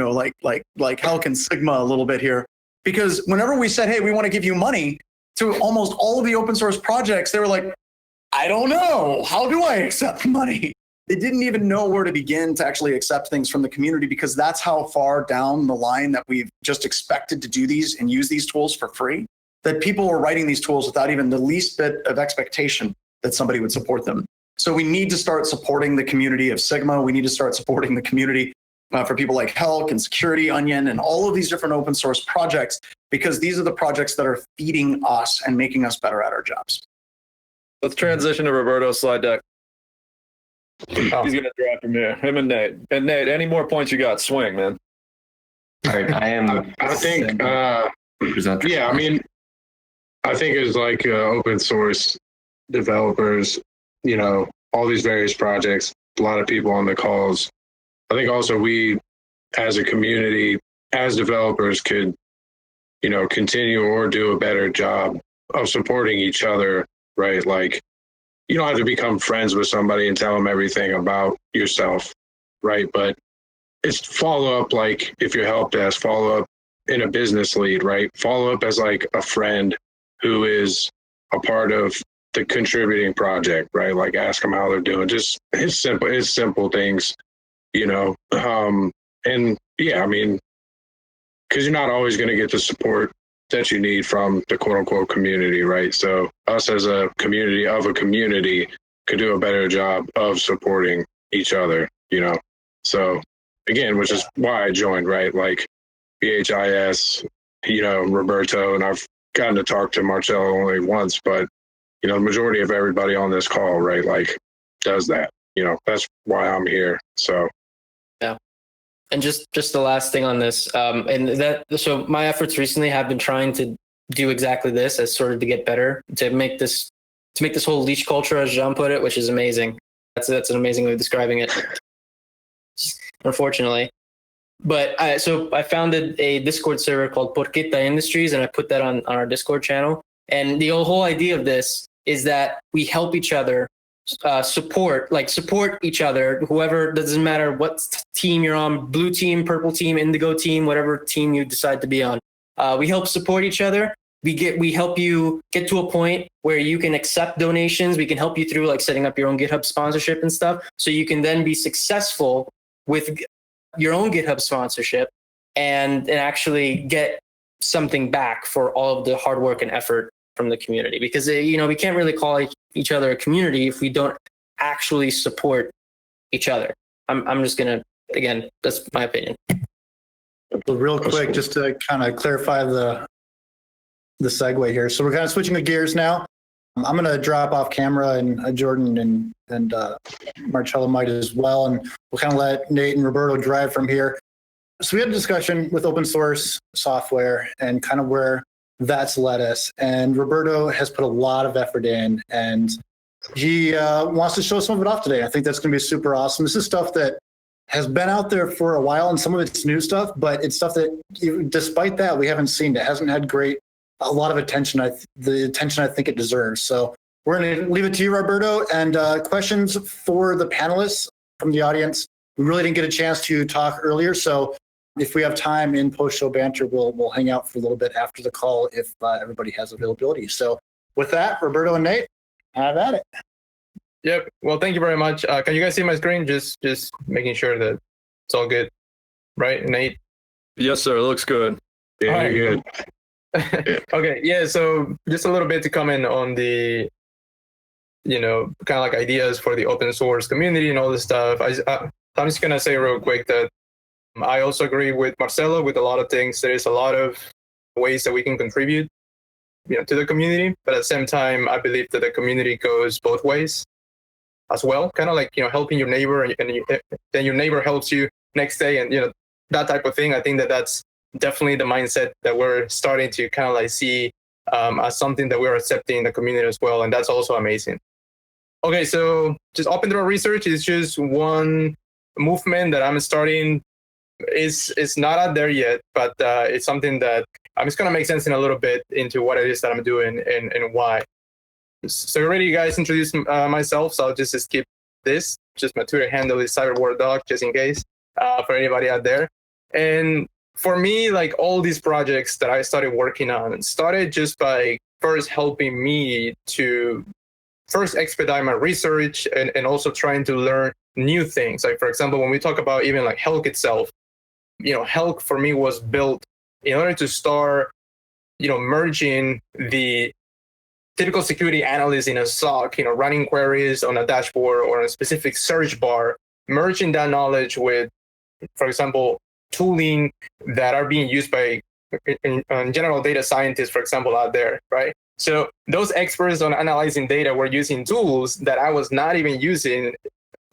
like HELK and Sigma a little bit here, because whenever we said, hey, we want to give you money to almost all of the open source projects, they were like, I don't know, how do I accept money? They didn't even know where to begin to actually accept things from the community, because that's how far down the line that we've just expected to do these and use these tools for free, that people were writing these tools without even the least bit of expectation that somebody would support them. So we need to start supporting the community of Sigma. We need to start supporting the community for people like HELK and Security Onion and all of these different open source projects, because these are the projects that are feeding us and making us better at our jobs. Let's transition to Roberto's slide deck. He's going to drive from here. Him and Nate. And Nate, any more points you got? Swing, man. All right, I think, yeah, I mean, I think it's like open source developers, all these various projects, a lot of people on the calls. I think also we, as a community, as developers, could, continue or do a better job of supporting each other, right? Like, you don't have to become friends with somebody and tell them everything about yourself, right? But it's follow up, like if you're help desk, follow up in a business lead, right? Follow up as like a friend who is a part of the contributing project, right? Like ask them how they're doing. Just it's simple things, and yeah, I mean, because you're not always going to get the support that you need from the quote unquote community, right? So us as a community of a community could do a better job of supporting each other, So again, which is why I joined, right? Like BHIS, Roberto, and I've gotten to talk to Marcello only once, but the majority of everybody on this call, right, like does that. That's why I'm here. So yeah. And just the last thing on this, so my efforts recently have been trying to do exactly this, as sort of to get better, to make this whole leech culture, as Jean put it, which is amazing. That's an amazing way of describing it. Unfortunately. But I founded a Discord server called Porqueta Industries, and I put that on our Discord channel. And the whole idea of this is that we help each other, support each other, whoever, doesn't matter what team you're on, blue team, purple team, indigo team, whatever team you decide to be on. We help support each other. We help you get to a point where you can accept donations. We can help you through like setting up your own GitHub sponsorship and stuff, so you can then be successful with your own GitHub sponsorship and actually get something back for all of the hard work and effort from the community. Because we can't really call each other a community if we don't actually support each other. I'm just gonna, again, that's my opinion. So real quick, just to kind of clarify the segue here. So we're kind of switching the gears now. I'm going to drop off camera, and Jordan and Marcello might as well, and we'll kind of let Nate and Roberto drive from here. So we had a discussion with open source software and kind of where that's led us. And Roberto has put a lot of effort in, and he wants to show some of it off today. I think that's going to be super awesome. This is stuff that has been out there for a while, and some of it's new stuff, but it's stuff that, despite that, we haven't seen. It hasn't had a lot of attention, the attention I think it deserves. So we're going to leave it to you, Roberto, and questions for the panelists from the audience. we really didn't get a chance to talk earlier. So if we have time in post-show banter, we'll hang out for a little bit after the call if everybody has availability. So with that, Roberto and Nate, have at it. Yep. Well, thank you very much. Can you guys see my screen? Just making sure that it's all good. Right, Nate? Yes, sir. Looks good. Yeah, All right. good. Okay. Yeah. So just a little bit to comment on the, kind of like ideas for the open source community and all this stuff. I'm just going to say real quick that I also agree with Marcello with a lot of things. There is a lot of ways that we can contribute, to the community. But at the same time, I believe that the community goes both ways as well. Kind of like, helping your neighbor and then your neighbor helps you next day and, that type of thing. I think that that's definitely the mindset that we're starting to kind of like see as something that we're accepting in the community as well. And that's also amazing. Okay, so just open door research is just one movement that I'm starting. It's not out there yet, but it's something that I'm just going to make sense in a little bit into what it is that I'm doing and why. So already you guys introduced myself, so I'll just skip this. Just my Twitter handle is CyberWarDog, just in case, for anybody out there. And for me, like all these projects that I started working on started just by first helping me to first expedite my research and also trying to learn new things. Like, for example, when we talk about even like HELK itself, HELK for me was built in order to start, merging the typical security analyst in a SOC, running queries on a dashboard or on a specific search bar, merging that knowledge with, for example, tooling that are being used by general data scientists, for example, out there, right? So those experts on analyzing data were using tools that I was not even using,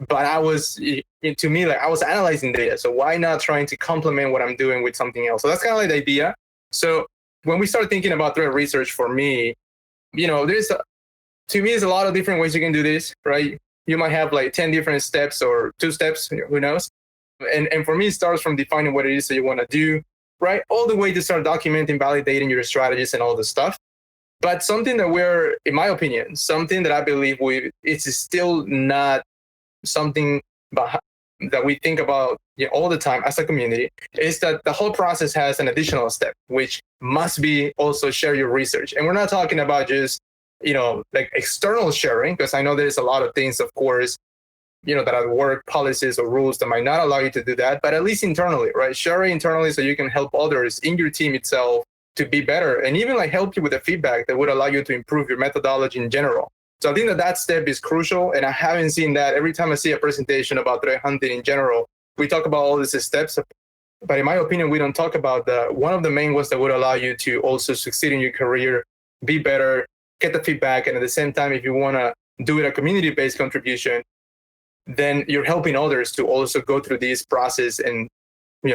but I was analyzing data. So why not trying to complement what I'm doing with something else? So that's kind of like the idea. So when we start thinking about threat research, for me, there's a lot of different ways you can do this, right? You might have like 10 different steps or 2 steps, who knows? And for me, it starts from defining what it is that you want to do, right? All the way to start documenting, validating your strategies and all this stuff. But something that in my opinion, something that I believe it's still not something that we think about all the time as a community, is that the whole process has an additional step, which must be also share your research. And we're not talking about just, like external sharing, because I know there's a lot of things, of course, that are work policies or rules that might not allow you to do that, but at least internally, right? Share it internally so you can help others in your team itself to be better and even like help you with the feedback that would allow you to improve your methodology in general. So I think that step is crucial. And I haven't seen that every time I see a presentation about threat hunting in general, we talk about all these steps, but in my opinion, we don't talk about one of the main ones that would allow you to also succeed in your career, be better, get the feedback. And at the same time, if you want to do it a community-based contribution, then you're helping others to also go through this process and,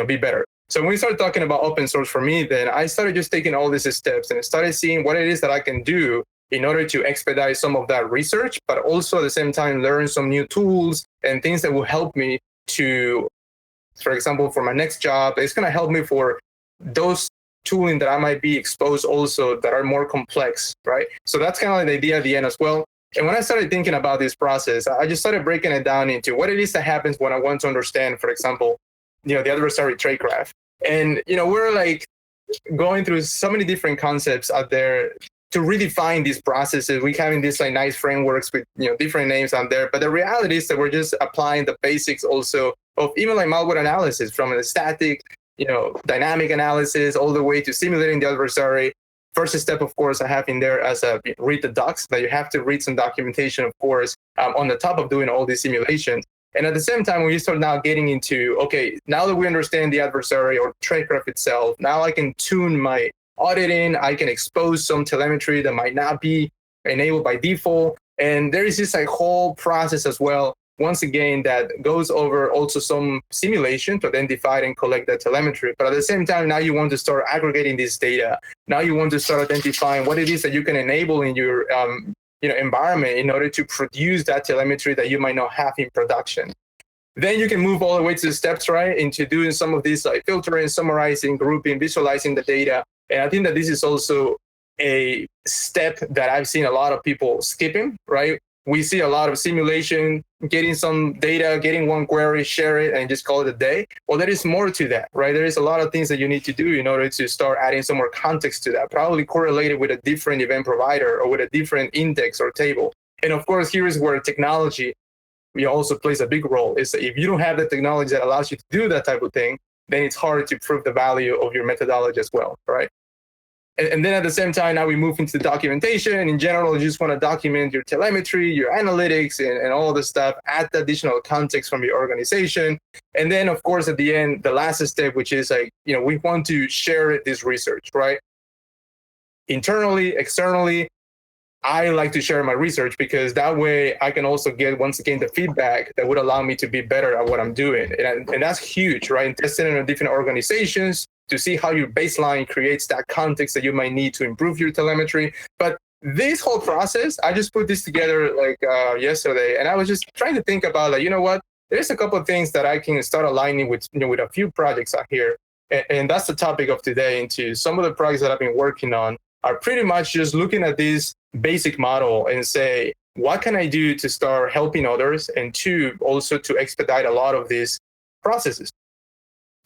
be better. So when we started talking about open source for me, then I started just taking all these steps and started seeing what it is that I can do in order to expedite some of that research, but also at the same time, learn some new tools and things that will help me to, for example, for my next job, it's going to help me for those tooling that I might be exposed also that are more complex, right? So that's kind of like the idea at the end as well. And when I started thinking about this process, I just started breaking it down into what it is that happens when I want to understand, for example, the adversary tradecraft. And, we're like going through so many different concepts out there to redefine these processes. We're having these like nice frameworks with, different names out there. But the reality is that we're just applying the basics also of even like malware analysis, from a static, dynamic analysis all the way to simulating the adversary. First step, of course, I have in there as a read the docs, that you have to read some documentation, of course, on the top of doing all these simulations. And at the same time, when you start now getting into, okay, now that we understand the adversary or tradecraft itself, now I can tune my auditing, I can expose some telemetry that might not be enabled by default. And there is this like whole process as well, once again, that goes over also some simulation to identify and collect that telemetry. But at the same time, now you want to start aggregating this data. Now you want to start identifying what it is that you can enable in your environment in order to produce that telemetry that you might not have in production. Then you can move all the way to the steps, right, into doing some of these like filtering, summarizing, grouping, visualizing the data. And I think that this is also a step that I've seen a lot of people skipping, right? we see a lot of simulation, getting some data, getting one query, share it, and just call it a day. Well, there is more to that, right? There is a lot of things that you need to do in order to start adding some more context to that, probably correlated with a different event provider or with a different index or table. And of course, here is where technology also plays a big role. Is that if you don't have the technology that allows you to do that type of thing, then it's hard to prove the value of your methodology as well, right? And then at the same time, now we move into documentation. In general, you just want to document your telemetry, your analytics, and all the stuff, add the additional context from your organization. And then, of course, at the end, the last step, which is like, we want to share this research, right? Internally, externally, I like to share my research because that way I can also get, once again, the feedback that would allow me to be better at what I'm doing. And that's huge, right? Testing in different organizations to see how your baseline creates that context that you might need to improve your telemetry. But this whole process, I just put this together like yesterday, and I was just trying to think about, like, you know what? There's a couple of things that I can start aligning with, with a few projects out here. And that's the topic of today. Into some of the projects that I've been working on are pretty much just looking at this basic model and say, what can I do to start helping others? And two, also to expedite a lot of these processes.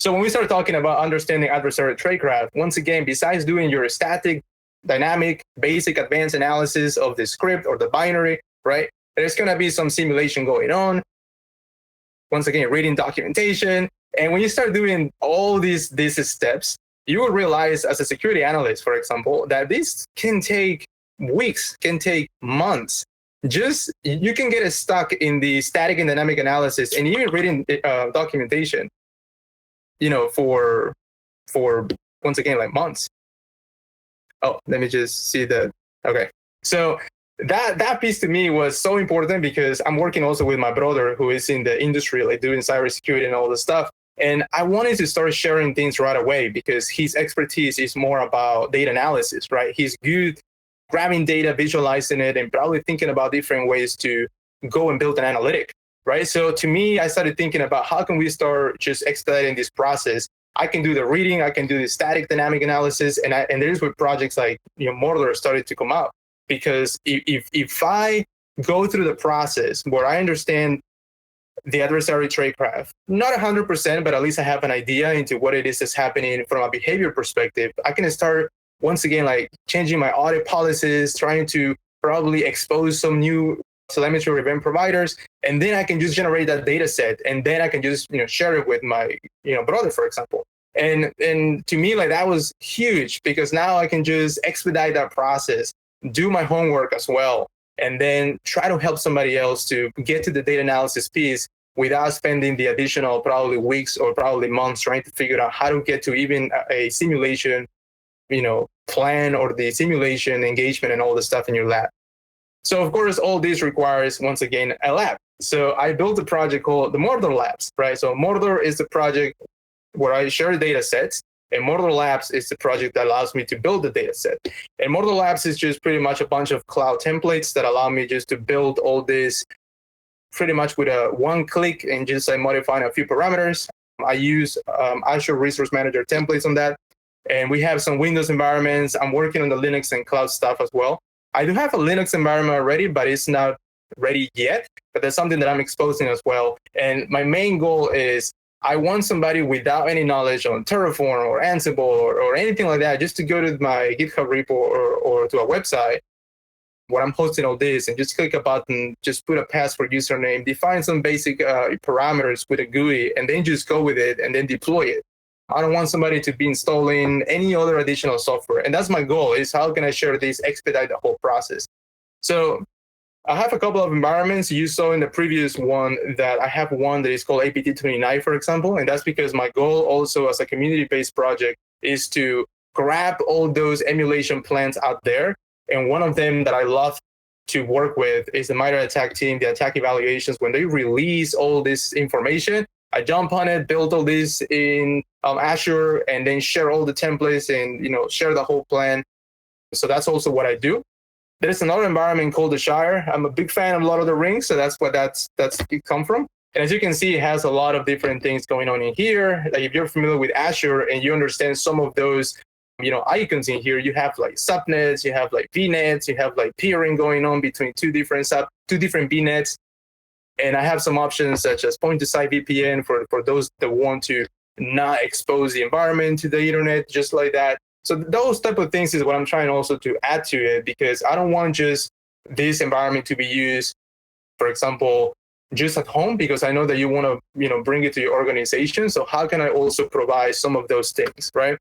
So when we start talking about understanding adversarial tradecraft, once again, besides doing your static, dynamic, basic, advanced analysis of the script or the binary, right? There's going to be some simulation going on. Once again, reading documentation. And when you start doing all these steps, you will realize as a security analyst, for example, that this can take weeks, can take months. Just, you can get stuck in the static and dynamic analysis and even reading documentation, for once again, like months. Oh, let me just see the, okay. So that piece to me was so important because I'm working also with my brother who is in the industry, like doing cybersecurity and all this stuff. And I wanted to start sharing things right away because his expertise is more about data analysis, right? He's good grabbing data, visualizing it, and probably thinking about different ways to go and build an analytic, right? So to me, I started thinking about how can we start just expediting this process. I can do the reading, I can do the static dynamic analysis, and there's where projects like Mordor started to come up. Because if I go through the process where I understand the adversary tradecraft, not 100%, but at least I have an idea into what it is that's happening from a behavior perspective, I can start once again, like changing my audit policies, trying to probably expose some new telemetry event providers, and then I can just generate that data set, and then I can just share it with my brother, for example. And to me, like, that was huge because now I can just expedite that process, do my homework as well, and then try to help somebody else to get to the data analysis piece without spending the additional probably weeks or probably months trying to figure out how to get to even a simulation plan or the simulation engagement and all the stuff in your lab. So of course, all this requires, once again, a lab. So I built a project called the Mordor Labs, right? So Mordor is the project where I share data sets, and Mordor Labs is the project that allows me to build the data set. And Mordor Labs is just pretty much a bunch of cloud templates that allow me just to build all this pretty much with a one click and just modifying a few parameters. I use Azure Resource Manager templates on that. And we have some Windows environments. I'm working on the Linux and cloud stuff as well. I do have a Linux environment already, but it's not ready yet. But that's something that I'm exposing as well. And my main goal is I want somebody without any knowledge on Terraform or Ansible or anything like that, just to go to my GitHub repo or to a website where I'm hosting all this and just click a button, just put a password username, define some basic parameters with a GUI, and then just go with it and then deploy it. I don't want somebody to be installing any other additional software. And that's my goal, is how can I share this, expedite the whole process. So I have a couple of environments. You saw in the previous one that I have one that is called ATT&CK, for example. And that's because my goal also as a community-based project is to grab all those emulation plans out there. And one of them that I love to work with is the MITRE ATT&CK team, the attack evaluations. When they release all this information, I jump on it, build all this in Azure, and then share all the templates and share the whole plan. So that's also what I do. There's another environment called the Shire. I'm a big fan of Lord of the Rings, so that's what that's it come from. And as you can see, it has a lot of different things going on in here. Like if you're familiar with Azure and you understand some of those icons in here, you have like subnets, you have like VNets, you have like peering going on between two different 2 different VNets. And I have some options such as point-to-site VPN for those that want to not expose the environment to the internet, just like that. So those type of things is what I'm trying also to add to it, because I don't want just this environment to be used, for example, just at home, because I know that you want to, bring it to your organization. So how can I also provide some of those things, right?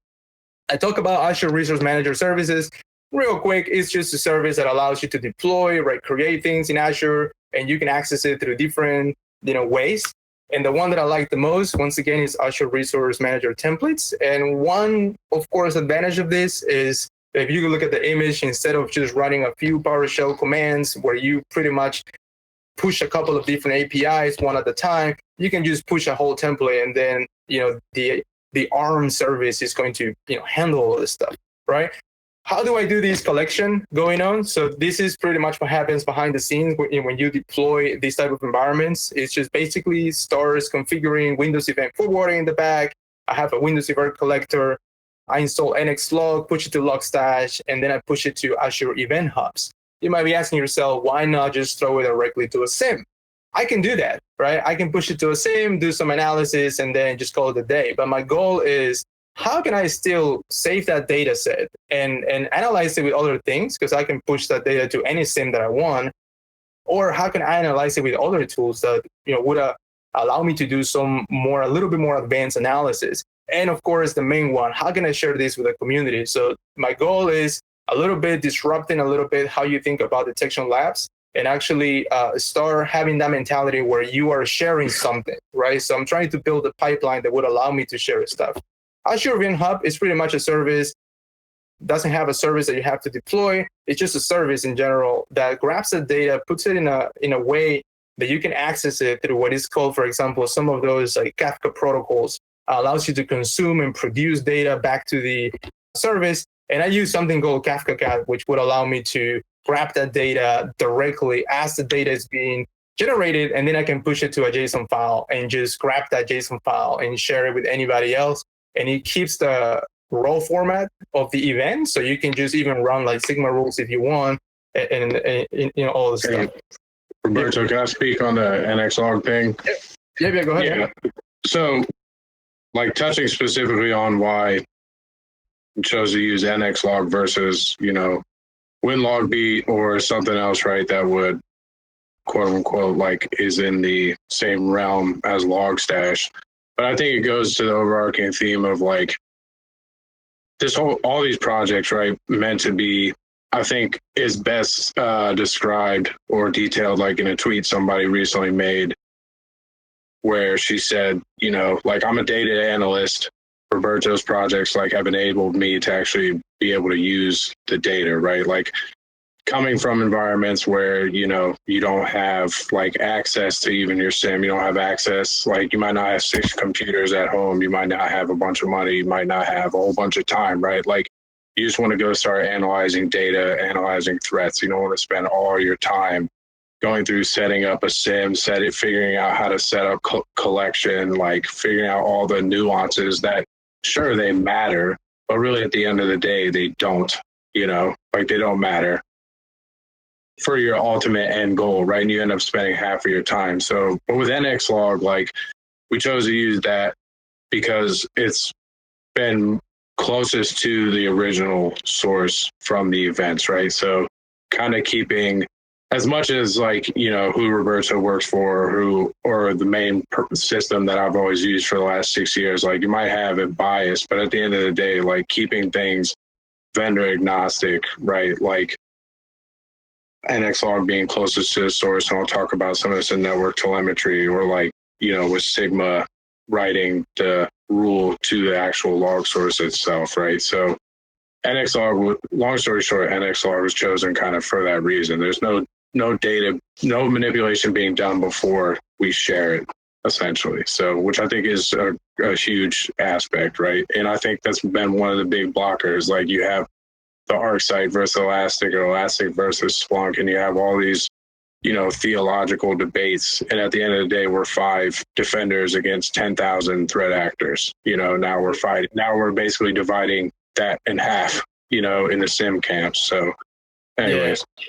I talk about Azure Resource Manager services. Real quick, it's just a service that allows you to deploy, right, create things in Azure, and you can access it through different, ways. And the one that I like the most, once again, is Azure Resource Manager templates. And one, of course, advantage of this is if you look at the image, instead of just running a few PowerShell commands where you pretty much push a couple of different APIs one at a time, you can just push a whole template, and then, the ARM service is going to, handle all this stuff, right? How do I do this collection going on? So this is pretty much what happens behind the scenes when you deploy these type of environments. It's just basically starts configuring Windows Event Forwarding in the back. I have a Windows Event Collector. I install NXLog, push it to Logstash, and then I push it to Azure Event Hubs. You might be asking yourself, why not just throw it directly to a SIEM? I can do that, right? I can push it to a SIEM, do some analysis, and then just call it a day. But my goal is, how can I still save that data set and analyze it with other things? Because I can push that data to any SIEM that I want. Or how can I analyze it with other tools that would allow me to do a little bit more advanced analysis? And of course, the main one, how can I share this with the community? So my goal is a little bit disrupting a little bit how you think about detection labs, and actually start having that mentality where you are sharing something, right? So I'm trying to build a pipeline that would allow me to share stuff. Azure Event Hub is pretty much a service, doesn't have a service that you have to deploy. It's just a service in general that grabs the data, puts it in a way that you can access it through what is called, for example, some of those like Kafka protocols, allows you to consume and produce data back to the service. And I use something called Kafka Cat, which would allow me to grab that data directly as the data is being generated, and then I can push it to a JSON file and just grab that JSON file and share it with anybody else. And it keeps the raw format of the event, so you can just even run like Sigma rules if you want, and all the stuff. Roberto, can I speak on the NXLog thing? Yeah, go ahead. Yeah. So, like touching specifically on why you chose to use NXLog versus, WinLogBeat or something else, right? That would quote unquote like is in the same realm as Logstash. But I think it goes to the overarching theme of like all these projects, right, meant to be, I think is best described or detailed like in a tweet somebody recently made where she said, like I'm a data analyst. Roberto's projects like have enabled me to actually be able to use the data, right? Like coming from environments where, you don't have like access to even your SIM, you don't have access, like you might not have 6 computers at home, you might not have a bunch of money, you might not have a whole bunch of time, right? Like you just want to go start analyzing data, analyzing threats. You don't want to spend all your time going through setting up a SIM, figuring out how to set up collection, like figuring out all the nuances that sure they matter, but really at the end of the day, they don't, like they don't matter for your ultimate end goal, right? And you end up spending half of your time. So, but with NXLog, like we chose to use that because it's been closest to the original source from the events, right? So kind of keeping as much as like, who Roberto works for, or the main system that I've always used for the last 6 years, like you might have it biased, but at the end of the day, like keeping things vendor agnostic, right? Like NXLog being closest to the source, and I'll talk about some of this in network telemetry, or like, with Sigma writing the rule to the actual log source itself, right? So NXLog, long story short, NXLog was chosen kind of for that reason. There's no data, no manipulation being done before we share it, essentially. So, which I think is a huge aspect, right? And I think that's been one of the big blockers. Like you have the ArcSight versus Elastic, or Elastic versus Splunk, and you have all these, theological debates. And at the end of the day, we're 5 defenders against 10,000 threat actors. Now we're fighting. Now we're basically dividing that in half, in the SIM camps. So, anyways. Yeah.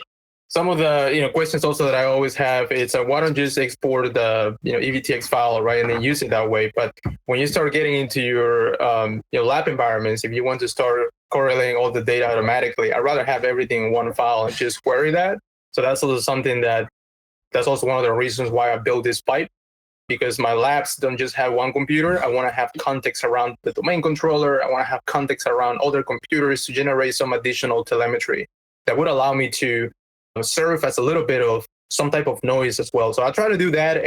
some of the questions also that I always have is why don't you just export the EVTX file, right, and then use it that way. But when you start getting into your lab environments, if you want to start correlating all the data automatically, I'd rather have everything in one file and just query that. So that's also something that's also one of the reasons why I built this pipe, because my labs don't just have one computer. I want to have context around the domain controller. I want to have context around other computers to generate some additional telemetry that would allow me to serve as a little bit of some type of noise as well. So I try to do that,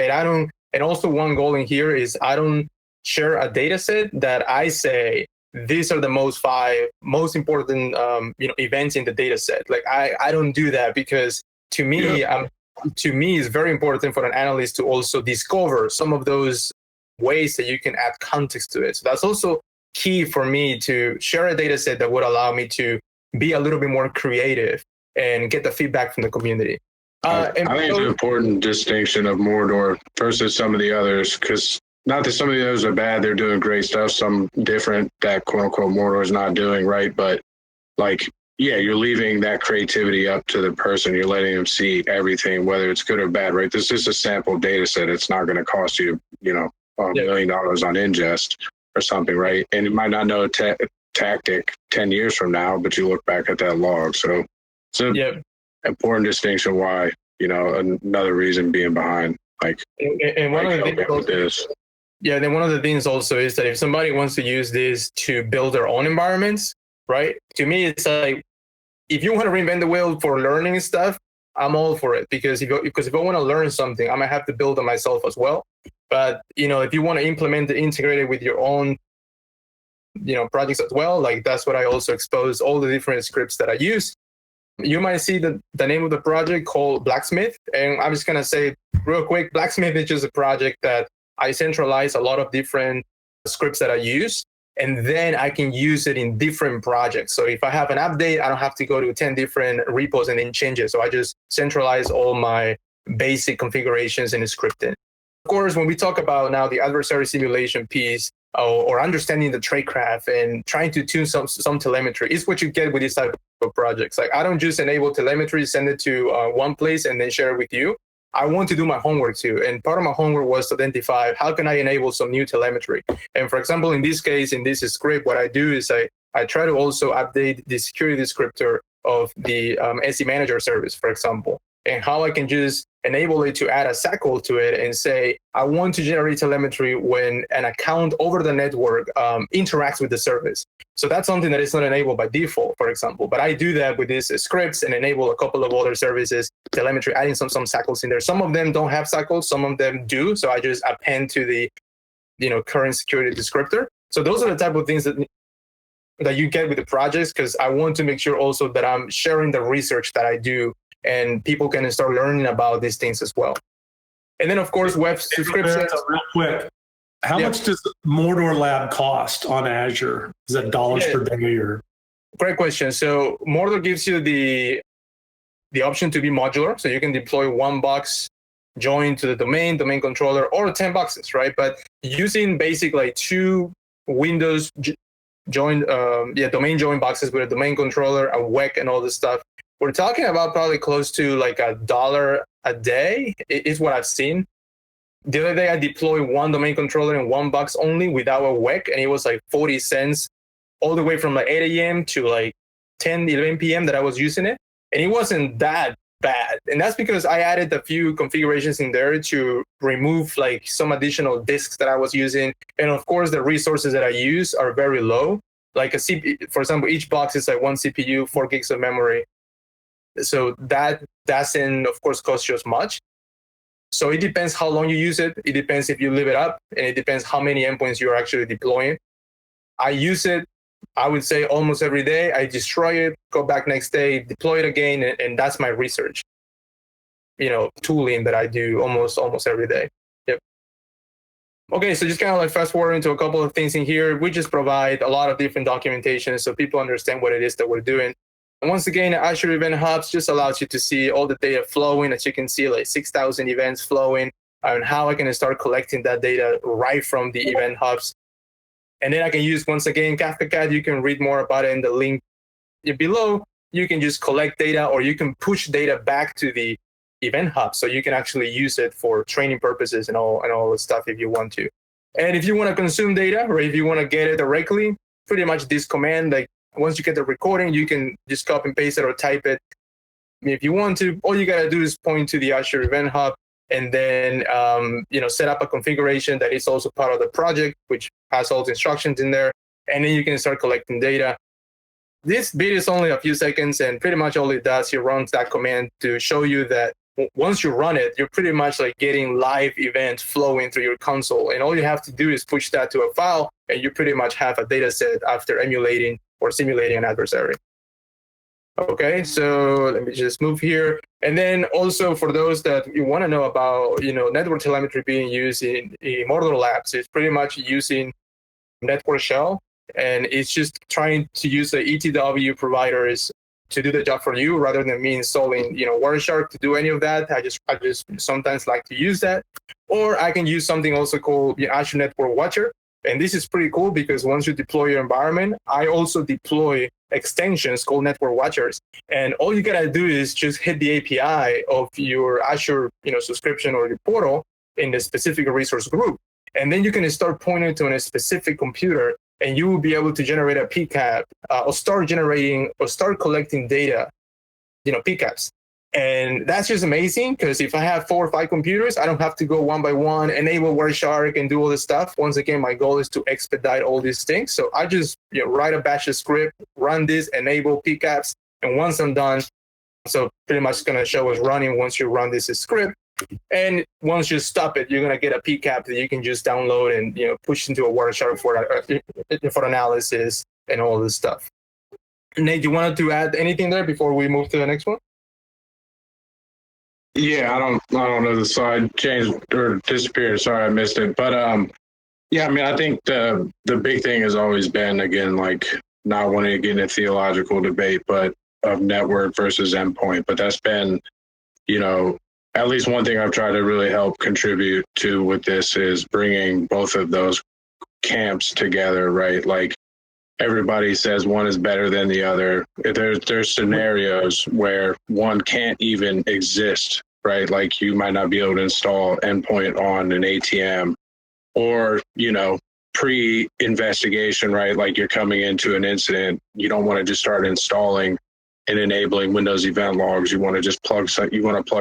and also one goal in here is I don't share a data set that I say these are the five most important events in the data set. Like I don't do that, because to me it's very important for an analyst to also discover some of those ways that you can add context to it. So that's also key for me, to share a data set that would allow me to be a little bit more creative and get the feedback from the community. I think it's an important distinction of Mordor versus some of the others, because not that some of the others are bad, they're doing great stuff, some different that quote unquote Mordor is not doing, right? But like, yeah, you're leaving that creativity up to the person. You're letting them see everything, whether it's good or bad, right? This is a sample data set. It's not going to cost you, $1 million on ingest or something, right? And you might not know a tactic 10 years from now, but you look back at that log. So it's an important distinction why, another reason being behind, like, and one of the things also, then one of the things also is that if somebody wants to use this to build their own environments, right? To me, it's like, if you want to reinvent the wheel for learning stuff, I'm all for it, because if I want to learn something, I might have to build it myself as well. But if you want to implement it, integrate it with your own projects as well, like that's what I also expose, all the different scripts that I use. You might see the name of the project called Blacksmith, and I'm just gonna say real quick, Blacksmith is just a project that I centralize a lot of different scripts that I use, and then I can use it in different projects. So if I have an update, I don't have to go to 10 different repos and then change it. So I just centralize all my basic configurations in the scripting. Of course, when we talk about now the adversary simulation piece, or understanding the tradecraft and trying to tune some telemetry, is what you get with this type of projects. Like, I don't just enable telemetry, send it to one place and then share it with you. I want to do my homework too. And part of my homework was to identify how can I enable some new telemetry. And for example, in this case, in this script, what I do is I try to also update the security descriptor of the SE manager service, for example, and how I can just enable it to add a SACL to it and say, I want to generate telemetry when an account over the network interacts with the service. So that's something that is not enabled by default, for example. But I do that with these scripts and enable a couple of other services, telemetry, adding some SACLs in there. Some of them don't have SACLs, some of them do. So I just append to the current security descriptor. So those are the type of things that you get with the projects, because I want to make sure also that I'm sharing the research that I do, and people can start learning about these things as well. And then, of course, web subscriptions. Real quick, how much does Mordor Lab cost on Azure? Is that dollars per day or? Great question. So Mordor gives you the option to be modular, so you can deploy one box join to the domain controller, or 10 boxes, right? But using basically 2 Windows domain join boxes with a domain controller, a WEC, and all this stuff, we're talking about probably close to like $1 a day is what I've seen. The other day I deployed one domain controller in one box only without a WEC, and it was like 40 cents all the way from like 8 a.m. to like 10, 11 p.m. that I was using it. And it wasn't that bad. And that's because I added a few configurations in there to remove like some additional disks that I was using. And of course, the resources that I use are very low. Like for example, each box is like 1 CPU, 4 gigs of memory. So that doesn't, of course, cost you as much. So it depends how long you use it. It depends if you leave it up, and it depends how many endpoints you're actually deploying. I use it, I would say, almost every day. I destroy it, go back next day, deploy it again, and that's my research, tooling that I do almost every day. Yep. Okay, so just kind of like fast forward into a couple of things in here. We just provide a lot of different documentation so people understand what it is that we're doing. And once again, Azure Event Hubs just allows you to see all the data flowing. As you can see, like 6,000 events flowing, and how I can start collecting that data right from the Event Hubs. And then I can use, once again, Kafka Cat. You can read more about it in the link below. you can just collect data, or you can push data back to the event hub, so you can actually use it for training purposes and all the stuff if you want to. And if you want to consume data, or if you want to get it directly, pretty much this command, like once you get the recording, you can just copy and paste it or type it. If you want to, all you got to do is point to the Azure Event Hub and then set up a configuration that is also part of the project, which has all the instructions in there. And then you can start collecting data. This bit is only a few seconds, and pretty much all it does, it runs that command to show you that once you run it, you're pretty much like getting live events flowing through your console. And all you have to do is push that to a file, and you pretty much have a data set after emulating or simulating an adversary. Okay, so let me just move here. And then also for those that you want to know about, network telemetry being used in Mordor Labs, it's pretty much using network shell, and it's just trying to use the ETW providers to do the job for you rather than me installing, Wireshark to do any of that. I just sometimes like to use that. Or I can use something also called Azure Network Watcher. And this is pretty cool because once you deploy your environment, I also deploy extensions called Network Watchers. And all you gotta do is just hit the API of your Azure, subscription or your portal in the specific resource group. And then you can start pointing to a specific computer, and you will be able to generate a PCAP or start collecting data, PCAPs. And that's just amazing because if I have 4 or 5 computers, I don't have to go one by one, enable Wireshark and do all this stuff. Once again, my goal is to expedite all these things. So I just write a batch of script, run this, enable PCAPs, and once I'm done, so pretty much it's going to show us running once you run this script. And once you stop it, you're going to get a PCAP that you can just download and push into a Wireshark for analysis and all this stuff. Nate, you wanted to add anything there before we move to the next one? Yeah, I don't know the slide changed or disappeared. Sorry, I missed it. But yeah, I mean, I think the big thing has always been, again, like not wanting to get in a theological debate, but of network versus endpoint. But that's been, at least one thing I've tried to really help contribute to with this is bringing both of those camps together, right? Like everybody says one is better than the other. There's scenarios where one can't even exist, right? Like you might not be able to install endpoint on an ATM, or, pre-investigation, right? Like you're coming into an incident, you don't want to just start installing and enabling Windows event logs. You want to just plug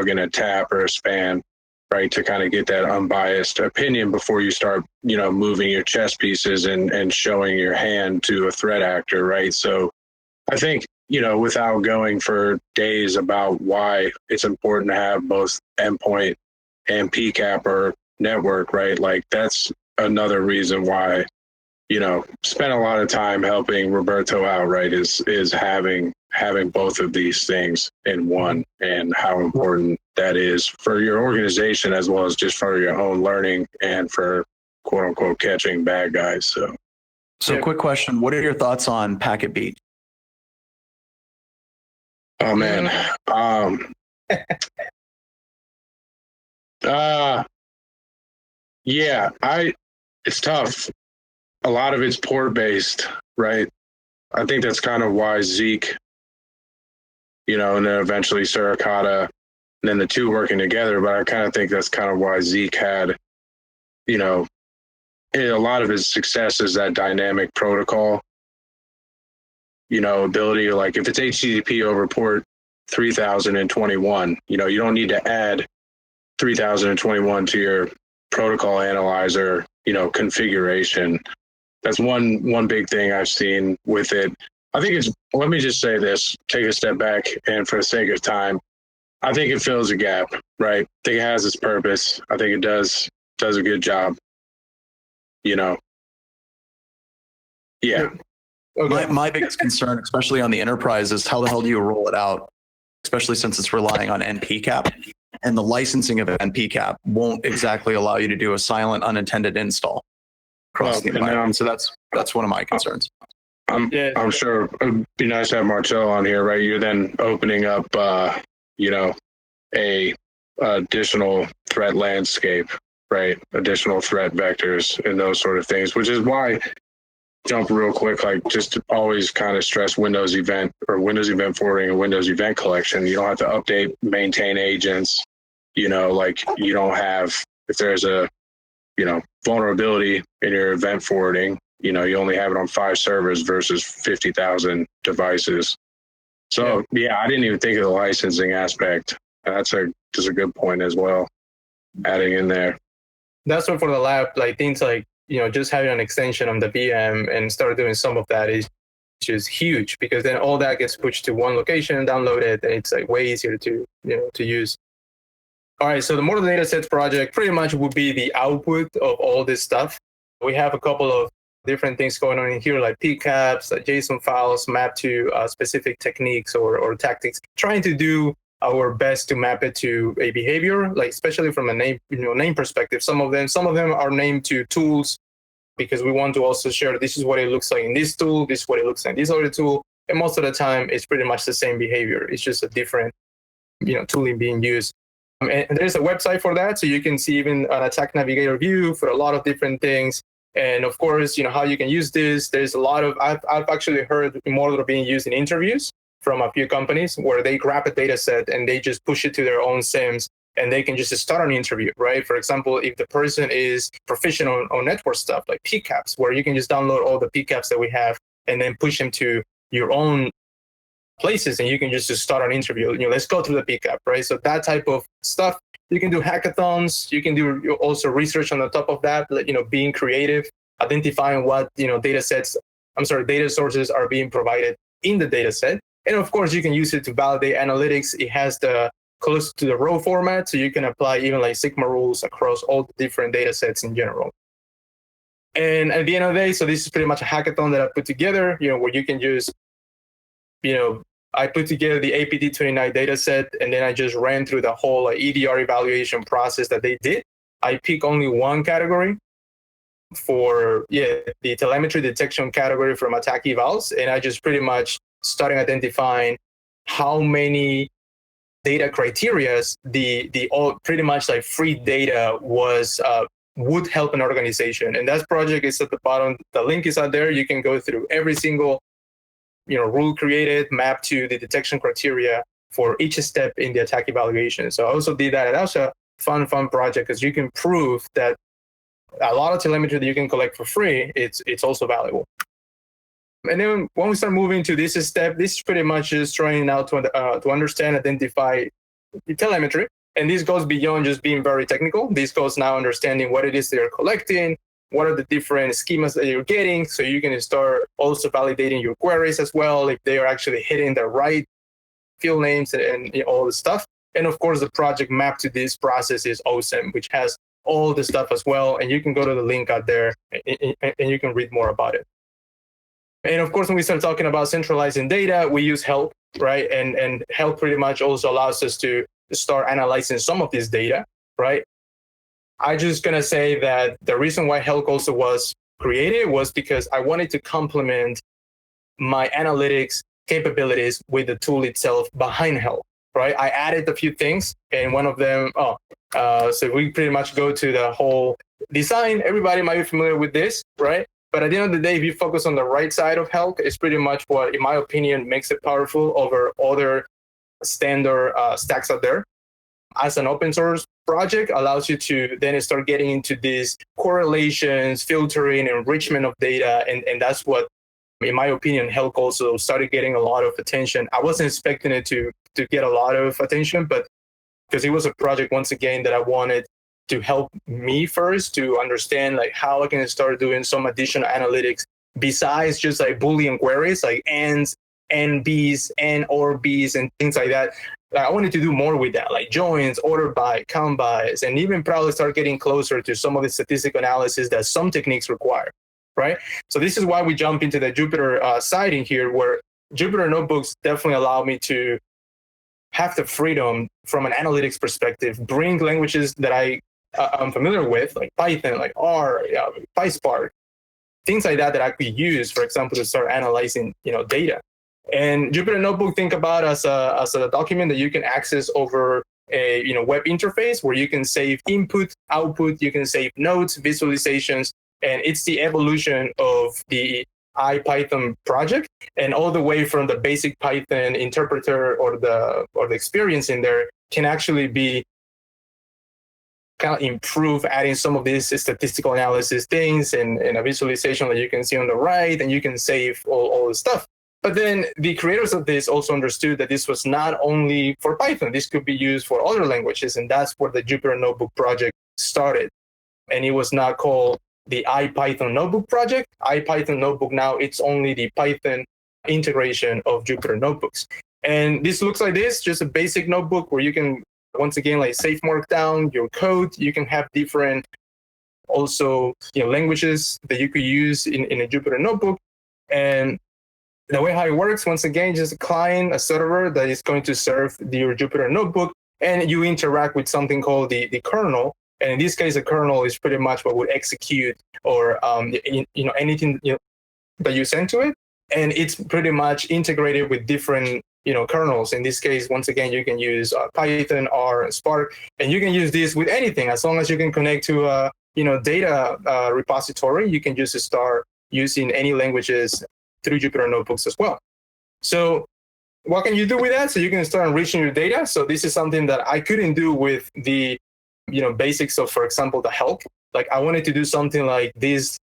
in a tap or a span, right, to kind of get that unbiased opinion before you start, moving your chess pieces and showing your hand to a threat actor, right? So I think, without going for days about why it's important to have both endpoint and PCAP or network, right? Like that's another reason why, spent a lot of time helping Roberto out, right, is having both of these things in one, and how important that is for your organization as well as just for your own learning and for quote unquote catching bad guys. So quick question. What are your thoughts on Packet Beat? Oh man. Yeah, it's tough. A lot of it's port based, right? I think that's kind of why Zeke, and then eventually Suricata, and then the two working together. But I kind of think that's kind of why Zeke had, a lot of his success is that dynamic protocol, ability to, like, if it's HTTP over port 3021, you don't need to add 3021 to your protocol analyzer, configuration. That's one big thing I've seen with it. I think let me just say this, take a step back, and for the sake of time, I think it fills a gap, right? I think it has its purpose. I think it does a good job, Yeah. Okay. My biggest concern, especially on the enterprise, is how the hell do you roll it out, especially since it's relying on NPCAP, and the licensing of NPCAP won't exactly allow you to do a silent unintended install across the environment. So that's one of my concerns. I'm sure it'd be nice to have Marcello on here, right? You're then opening up, a additional threat landscape, right? Additional threat vectors and those sort of things, which is why jump real quick, like just to always kind of stress Windows event forwarding and Windows event collection. You don't have to update, maintain agents. Like you don't have, if there's a, vulnerability in your event forwarding, you only have it on 5 servers versus 50,000 devices. So yeah, I didn't even think of the licensing aspect. That's just a good point as well, adding in there. That's what for the lab, like things like, just having an extension on the VM and start doing some of that is just huge, because then all that gets pushed to one location, downloaded, and it's like way easier to use. All right, so the Mordor Datasets project pretty much would be the output of all this stuff. We have a couple of different things going on in here, like PCAPs, like JSON files mapped to specific techniques or tactics, trying to do our best to map it to a behavior, like especially from a name perspective. Some of them are named to tools, because we want to also share this is what it looks like in this tool, this is what it looks like in this other tool. And most of the time, it's pretty much the same behavior. It's just a different, tooling being used. And there's a website for that, so you can see even an attack navigator view for a lot of different things. And of course, how you can use this. There's a lot of, I've actually heard Mordor being used in interviews from a few companies where they grab a data set and they just push it to their own SIMs and they can just start an interview, right? For example, if the person is proficient on network stuff like PCAPs, where you can just download all the PCAPs that we have and then push them to your own places and you can just start an interview. Let's go through the PCAP, right? So that type of stuff. You can do hackathons. You can do also research on the top of that, being creative, identifying what, data sources are being provided in the data set. And of course, you can use it to validate analytics. It has the close to the row format, so you can apply even like Sigma rules across all the different data sets in general. And at the end of the day, so this is pretty much a hackathon that I put together, where you can just, I put together the APT29 data set, and then I just ran through the whole EDR evaluation process that they did. I pick only one category for the telemetry detection category from attack evals, and I just pretty much started identifying how many data criterias the all pretty much like free data was would help an organization. And that project is at the bottom. The link is out there. You can go through every single rule created, mapped to the detection criteria for each step in the attack evaluation. So I also did that. And that was a fun project, because you can prove that a lot of telemetry that you can collect for free, it's also valuable. And then when we start moving to this step, this is pretty much just trying out to understand, identify the telemetry. And this goes beyond just being very technical. This goes now understanding what it is they're collecting, what are the different schemas that you're getting, so you can start also validating your queries as well, if they are actually hitting the right field names and all the stuff. And of course, the project map to this process is OSM, which has all the stuff as well. And you can go to the link out there and you can read more about it. And of course, when we start talking about centralizing data, we use HELK, right? And HELK pretty much also allows us to start analyzing some of this data, right? I'm just going to say that the reason why HELK also was created was because I wanted to complement my analytics capabilities with the tool itself behind HELK, right? I added a few things, and one of them, so we pretty much go to the whole design. Everybody might be familiar with this, right? But at the end of the day, if you focus on the right side of HELK, it's pretty much what, in my opinion, makes it powerful over other standard stacks out there. As an open source project, allows you to then start getting into these correlations, filtering, enrichment of data. And that's what, in my opinion, HELK also started getting a lot of attention. I wasn't expecting it to get a lot of attention, but because it was a project, once again, that I wanted to help me first to understand like how I can start doing some additional analytics besides just like Boolean queries like ands, and Bs, and or Bs, and things like that. I wanted to do more with that, like joins, order by, count bys, and even probably start getting closer to some of the statistical analysis that some techniques require, right? So this is why we jump into the Jupyter side in here, where Jupyter notebooks definitely allow me to have the freedom from an analytics perspective, bring languages that I'm familiar with, like Python, like R, PySpark, things like that I could use, for example, to start analyzing, data. And Jupyter Notebook, think about as a document that you can access over a web interface where you can save input, output, you can save notes, visualizations, and it's the evolution of the IPython project, and all the way from the basic Python interpreter or the experience in there can actually be kind of improve, adding some of these statistical analysis things and a visualization that you can see on the right, and you can save all the stuff. But then the creators of this also understood that this was not only for Python, this could be used for other languages, and that's where the Jupyter Notebook project started. And it was not called the IPython Notebook project. IPython Notebook now, it's only the Python integration of Jupyter Notebooks. And this looks like this, just a basic notebook where you can, once again, like safe markdown your code. You can have different also languages that you could use in a Jupyter Notebook. And the way how it works, once again, just a client, a server that is going to serve your Jupyter Notebook, and you interact with something called the kernel. And in this case, the kernel is pretty much what would execute or anything that you send to it. And it's pretty much integrated with different kernels. In this case, once again, you can use Python, R, and Spark, and you can use this with anything as long as you can connect to a data repository. You can just start using any languages through Jupyter Notebooks as well. So what can you do with that? So you can start enriching your data. So this is something that I couldn't do with the basics of, for example, the HELK. Like I wanted to do something like this,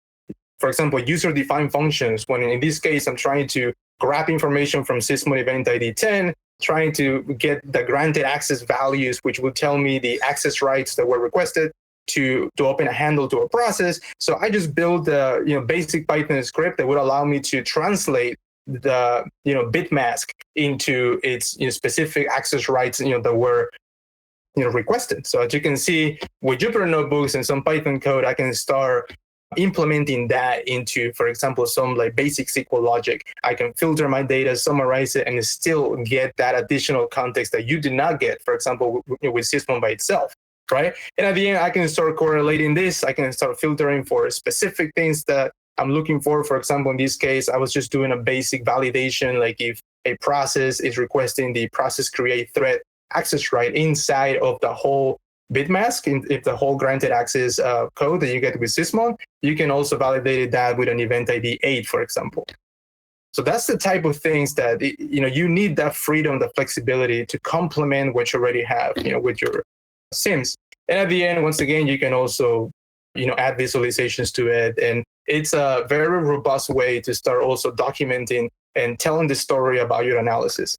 for example, user-defined functions, when in this case, I'm trying to grab information from Sysmon event ID 10, trying to get the granted access values, which will tell me the access rights that were requested to open a handle to a process. So I just built a basic Python script that would allow me to translate the bit mask into its specific access rights that were requested. So as you can see, with Jupyter Notebooks and some Python code, I can start implementing that into, for example, some like basic SQL logic. I can filter my data, summarize it, and still get that additional context that you did not get, for example, with Sysmon by itself, right? And at the end, I can start correlating this. I can start filtering for specific things that I'm looking for. For example, in this case, I was just doing a basic validation, like if a process is requesting the process create thread access right inside of the whole bitmask, if the whole granted access code that you get with Sysmon, you can also validate that with an event ID 8, for example. So that's the type of things that you need, that freedom, the flexibility to complement what you already have, with your SIMs. And at the end, once again, you can also add visualizations to it, and it's a very robust way to start also documenting and telling the story about your analysis.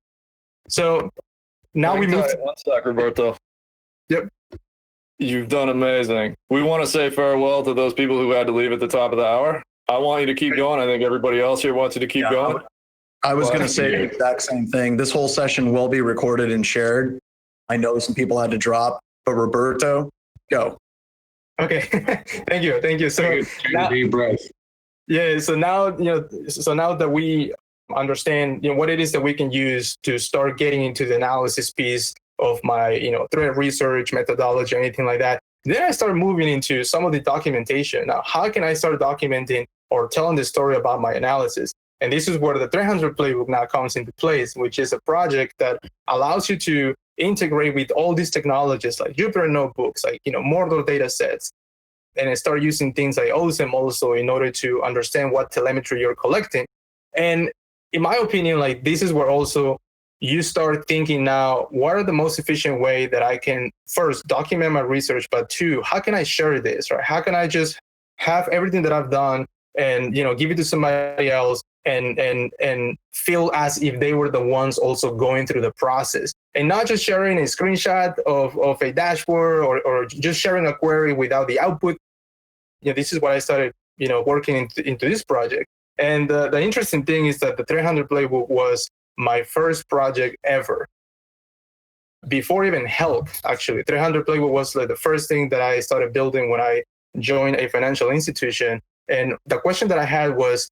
So now we move. One sec, Roberto. Yep. You've done amazing. We want to say farewell to those people who had to leave at the top of the hour. I want you to keep going. I think everybody else here wants you to keep going. I was going to say the exact same thing. This whole session will be recorded and shared. I know some people had to drop, but Roberto, go. Okay. Thank you. So now, deep breath. Yeah. So now, now that we understand, what it is that we can use to start getting into the analysis piece of my, thread research methodology or anything like that, then I start moving into some of the documentation. Now, how can I start documenting or telling the story about my analysis? And this is where the 300 Playbook now comes into place, which is a project that allows you to integrate with all these technologies like Jupyter Notebooks, like, Mordor Datasets, and start using things like OSM also in order to understand what telemetry you're collecting. And in my opinion, like this is where also you start thinking now, what are the most efficient way that I can first document my research, but two, how can I share this, right? How can I just have everything that I've done and, give it to somebody else and feel as if they were the ones also going through the process, and not just sharing a screenshot of a dashboard or just sharing a query without the output. This is what I started, working into this project. And the interesting thing is that the 300 Playbook was my first project ever. Before even HELK, actually, 300 Playbook was like the first thing that I started building when I joined a financial institution. And the question that I had was,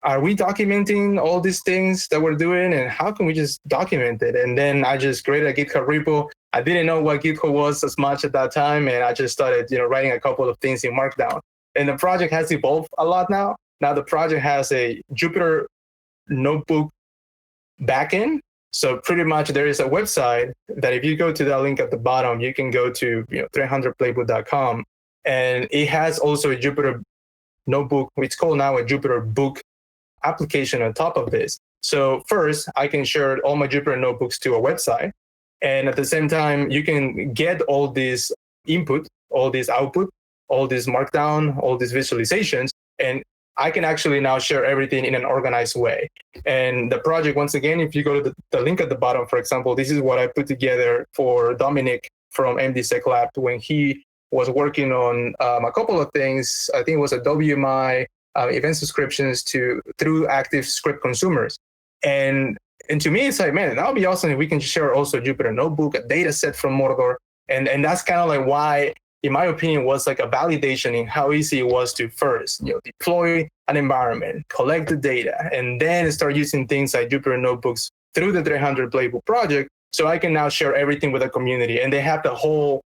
are we documenting all these things that we're doing, and how can we just document it? And then I just created a GitHub repo. I didn't know what GitHub was as much at that time, and I just started, writing a couple of things in Markdown. And the project has evolved a lot now. Now the project has a Jupyter Notebook backend. So pretty much there is a website that if you go to that link at the bottom, you can go to 300playbook.com, and it has also a Jupyter Notebook. It's called now a Jupyter Book application on top of this. So first, I can share all my Jupyter notebooks to a website. And at the same time, you can get all this input, all this output, all this markdown, all these visualizations, and I can actually now share everything in an organized way. And the project, once again, if you go to the link at the bottom, for example, this is what I put together for Dominic from MDSec Lab when he was working on a couple of things. I think it was a WMI, event subscriptions through active script consumers. And to me, it's like, man, that would be awesome if we can share also Jupyter Notebook, a data set from Mordor. And that's kind of like why, in my opinion, was like a validation in how easy it was to first, deploy an environment, collect the data, and then start using things like Jupyter Notebooks through the 300 Playbook project. So I can now share everything with the community, and they have the whole,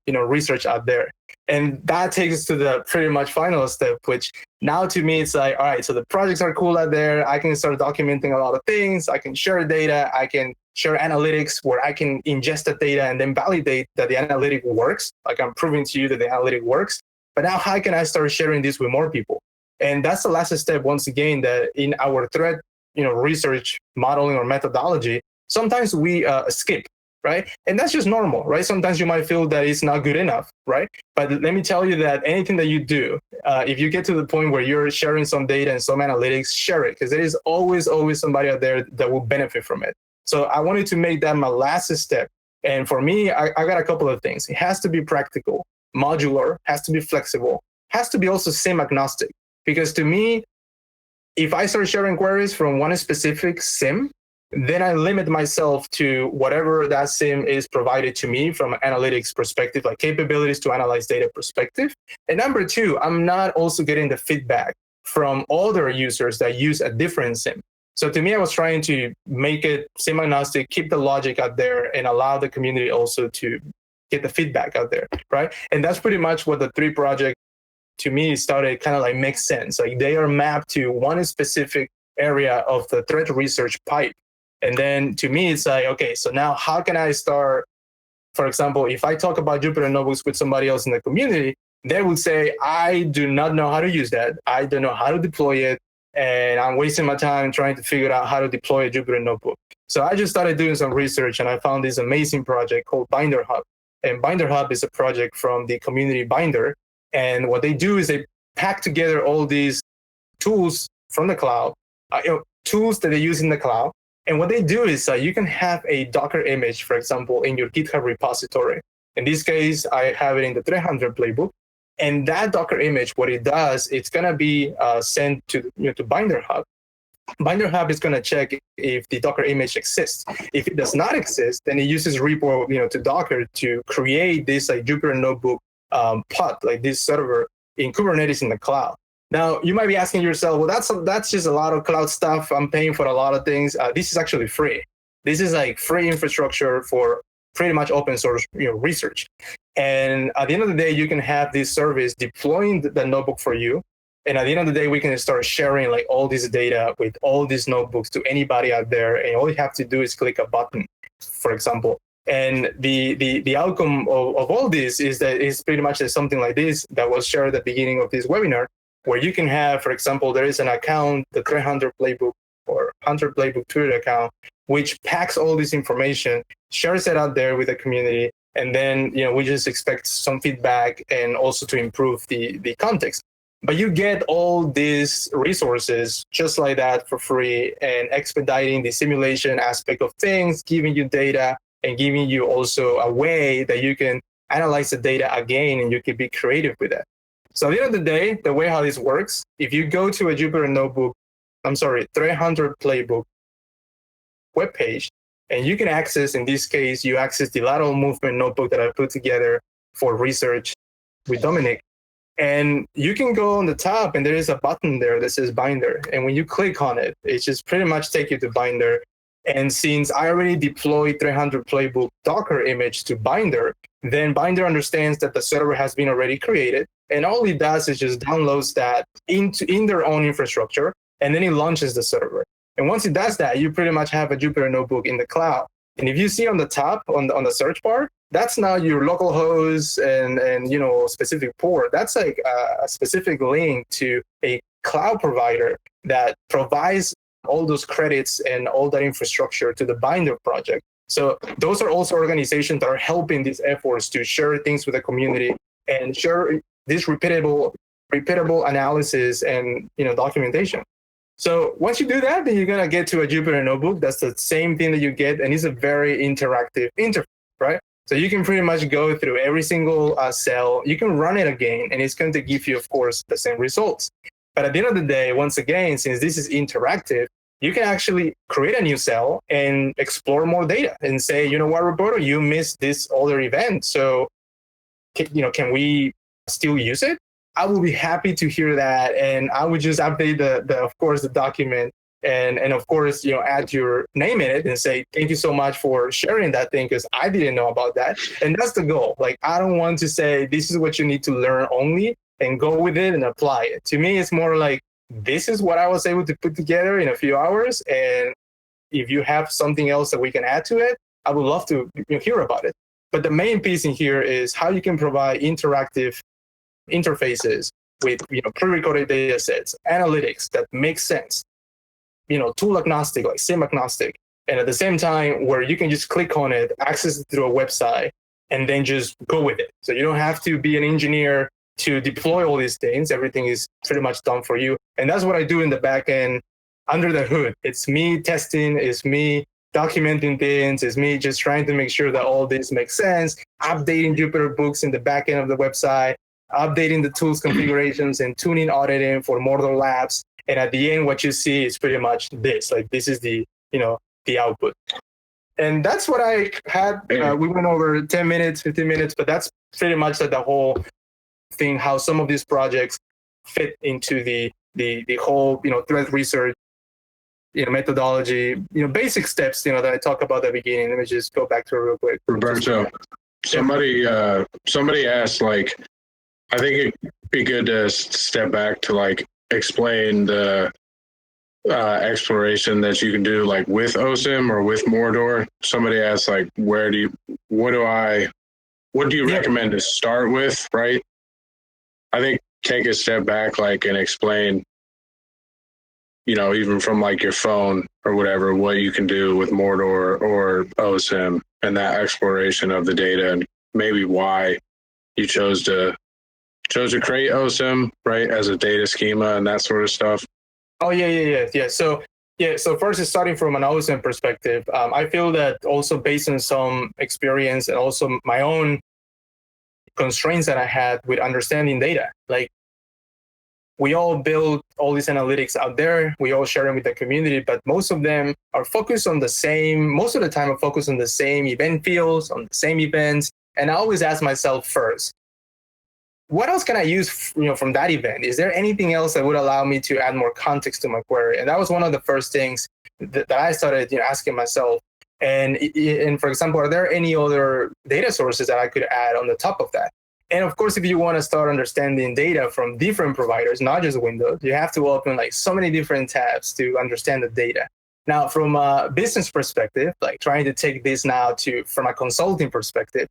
research out there. And that takes us to the pretty much final step, which now to me, it's like, all right, so the projects are cool out there. I can start documenting a lot of things. I can share data. I can share analytics where I can ingest the data and then validate that the analytic works. Like I'm proving to you that the analytic works. But now how can I start sharing this with more people? And that's the last step, once again, that in our threat, research modeling or methodology, sometimes we skip. Right? And that's just normal, right? Sometimes you might feel that it's not good enough, right? But let me tell you that anything that you do, if you get to the point where you're sharing some data and some analytics, share it, because there is always somebody out there that will benefit from it. So I wanted to make that my last step. And for me, I got a couple of things. It has to be practical, modular, has to be flexible, has to be also SIM agnostic. Because to me, if I start sharing queries from one specific SIM, then I limit myself to whatever that SIM is provided to me from an analytics perspective, like capabilities to analyze data perspective. And number two, I'm not also getting the feedback from other users that use a different SIM. So to me, I was trying to make it SIM agnostic, keep the logic out there, and allow the community also to get the feedback out there, right? And that's pretty much what the three projects, to me, started kind of like make sense. Like they are mapped to one specific area of the threat research pipe. And then to me, it's like, okay, so now how can I start, for example, if I talk about Jupyter Notebooks with somebody else in the community, they would say, I do not know how to use that. I don't know how to deploy it. And I'm wasting my time trying to figure out how to deploy a Jupyter Notebook. So I just started doing some research and I found this amazing project called Binder Hub. And Binder Hub is a project from the community Binder. And what they do is they pack together all these tools from the cloud, tools that they use in the cloud. And what they do is you can have a Docker image, for example, in your GitHub repository. In this case, I have it in the 300 Playbook. And that Docker image, what it does, it's going to be sent to Binder Hub. Binder Hub is going to check if the Docker image exists. If it does not exist, then it uses repo to Docker to create this like Jupyter Notebook pod, like this server in Kubernetes in the cloud. Now, you might be asking yourself, well, that's just a lot of cloud stuff. I'm paying for a lot of things. This is actually free. This is like free infrastructure for pretty much open source research. And at the end of the day, you can have this service deploying the notebook for you. And at the end of the day, we can start sharing like all this data with all these notebooks to anybody out there. And all you have to do is click a button, for example. And the outcome of all this is that it's pretty much something like this that was shared at the beginning of this webinar, where you can have, for example, there is an account, the 300 Playbook or 100 Playbook Twitter account, which packs all this information, shares it out there with the community, and then we just expect some feedback and also to improve the context. But you get all these resources just like that for free and expediting the simulation aspect of things, giving you data and giving you also a way that you can analyze the data again and you can be creative with it. So at the end of the day, the way how this works, if you go to a Jupyter Notebook, 300 Playbook webpage, and you can access, in this case, you access the lateral movement notebook that I put together for research with Dominic. And you can go on the top and there is a button there that says Binder. And when you click on it, it just pretty much take you to Binder. And since I already deployed 300 Playbook Docker image to Binder, then Binder understands that the server has been already created. And all it does is just downloads that in their own infrastructure, and then it launches the server. And once it does that, you pretty much have a Jupyter Notebook in the cloud. And if you see on the top, on the search bar, that's now your local host and specific port. That's like a specific link to a cloud provider that provides all those credits and all that infrastructure to the Binder project. So those are also organizations that are helping these efforts to share things with the community and share this repeatable analysis and documentation. So once you do that, then you're gonna get to a Jupyter notebook. That's the same thing that you get, and it's a very interactive interface, right? So you can pretty much go through every single cell. You can run it again, and it's going to give you, of course, the same results. But at the end of the day, once again, since this is interactive, you can actually create a new cell and explore more data and say, you know what, Roberto, you missed this other event. So, can we still use it? I will be happy to hear that. And I would just update the document and of course, add your name in it and say, thank you so much for sharing that thing because I didn't know about that. And that's the goal. Like, I don't want to say, this is what you need to learn only and go with it and apply it. To me, it's more like, this is what I was able to put together in a few hours. And if you have something else that we can add to it, I would love to hear about it. But the main piece in here is how you can provide interactive interfaces with pre-recorded data sets, analytics that make sense, tool agnostic, like SIM agnostic, and at the same time where you can just click on it, access it through a website, and then just go with it. So you don't have to be an engineer to deploy all these things. Everything is pretty much done for you. And that's what I do in the back end under the hood. It's me testing, it's me documenting things, it's me just trying to make sure that all this makes sense, updating Jupyter books in the back end of the website, updating the tools configurations and tuning auditing for Mordor Labs. And at the end, what you see is pretty much this. Like, this is the output. And that's what I had. We went over 10 minutes, 15 minutes, but that's pretty much like the whole thing, how some of these projects fit into the whole, threat research, methodology, basic steps, that I talked about at the beginning. Let me just go back to it real quick. Roberto, somebody asked, like, I think it'd be good to step back to explain the exploration that you can do with OSIM or with Mordor. Somebody asked what do you recommend to start with, right? I think take a step back and explain, even from your phone or whatever, what you can do with Mordor or OSIM and that exploration of the data and maybe why you chose to create OSIM, right, as a data schema and that sort of stuff. Oh, yeah. So first is starting from an OSIM perspective. I feel that also based on some experience and also my own constraints that I had with understanding data. Like, we all build all these analytics out there. We all share them with the community, but most of them are focused on most of the time are focused on the same event fields, on the same events. And I always ask myself first, what else can I use from that event? Is there anything else that would allow me to add more context to my query? And that was one of the first things that I started asking myself. And for example, are there any other data sources that I could add on the top of that? And of course, if you want to start understanding data from different providers, not just Windows, you have to open so many different tabs to understand the data. Now, from a business perspective, trying to take this now from a consulting perspective,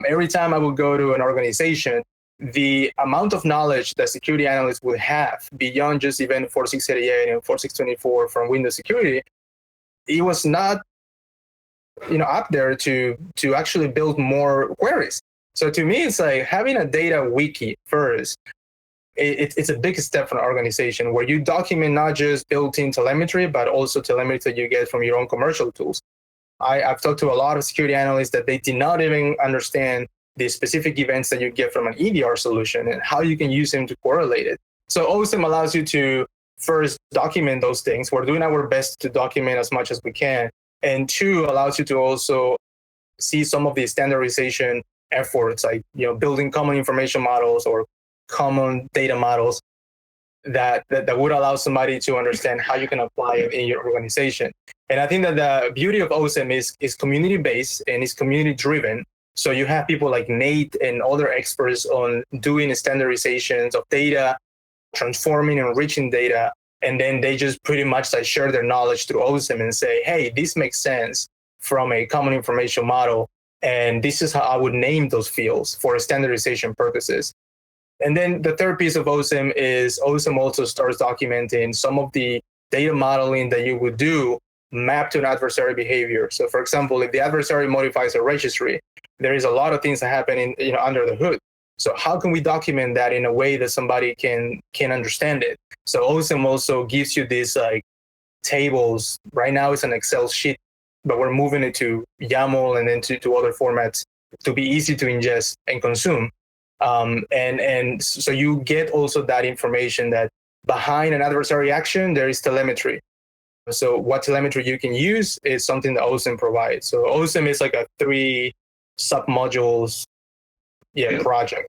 every time I would go to an organization, the amount of knowledge that security analysts would have beyond just Event 4688 and 4624 from Windows Security, it was not up there to actually build more queries. So to me, it's having a data wiki first. It's a big step for an organization where you document not just built-in telemetry, but also telemetry that you get from your own commercial tools. I've talked to a lot of security analysts that they did not even understand the specific events that you get from an EDR solution and how you can use them to correlate it. So OSIM allows you to first document those things. We're doing our best to document as much as we can. And two, allows you to also see some of the standardization efforts, building common information models or common data models that would allow somebody to understand how you can apply it in your organization. And I think that the beauty of OSIM is community-based and is community-driven. So you have people like Nate and other experts on doing standardizations of data, transforming and enriching data, and then they just pretty much share their knowledge through OSIM and say, hey, this makes sense from a common information model, and this is how I would name those fields for standardization purposes. And then the third piece of OSIM is OSIM also starts documenting some of the data modeling that you would do mapped to an adversary behavior. So for example, if the adversary modifies a registry, there is a lot of things that happen under the hood. So how can we document that in a way that somebody can understand it? So OSIM also gives you these like tables. Right now it's an Excel sheet, but we're moving it to YAML and then to other formats to be easy to ingest and consume. And so you get also that information that behind an adversary action, there is telemetry. So what telemetry you can use is something that OSIM provides. So OSIM is like a 3 sub-modules project.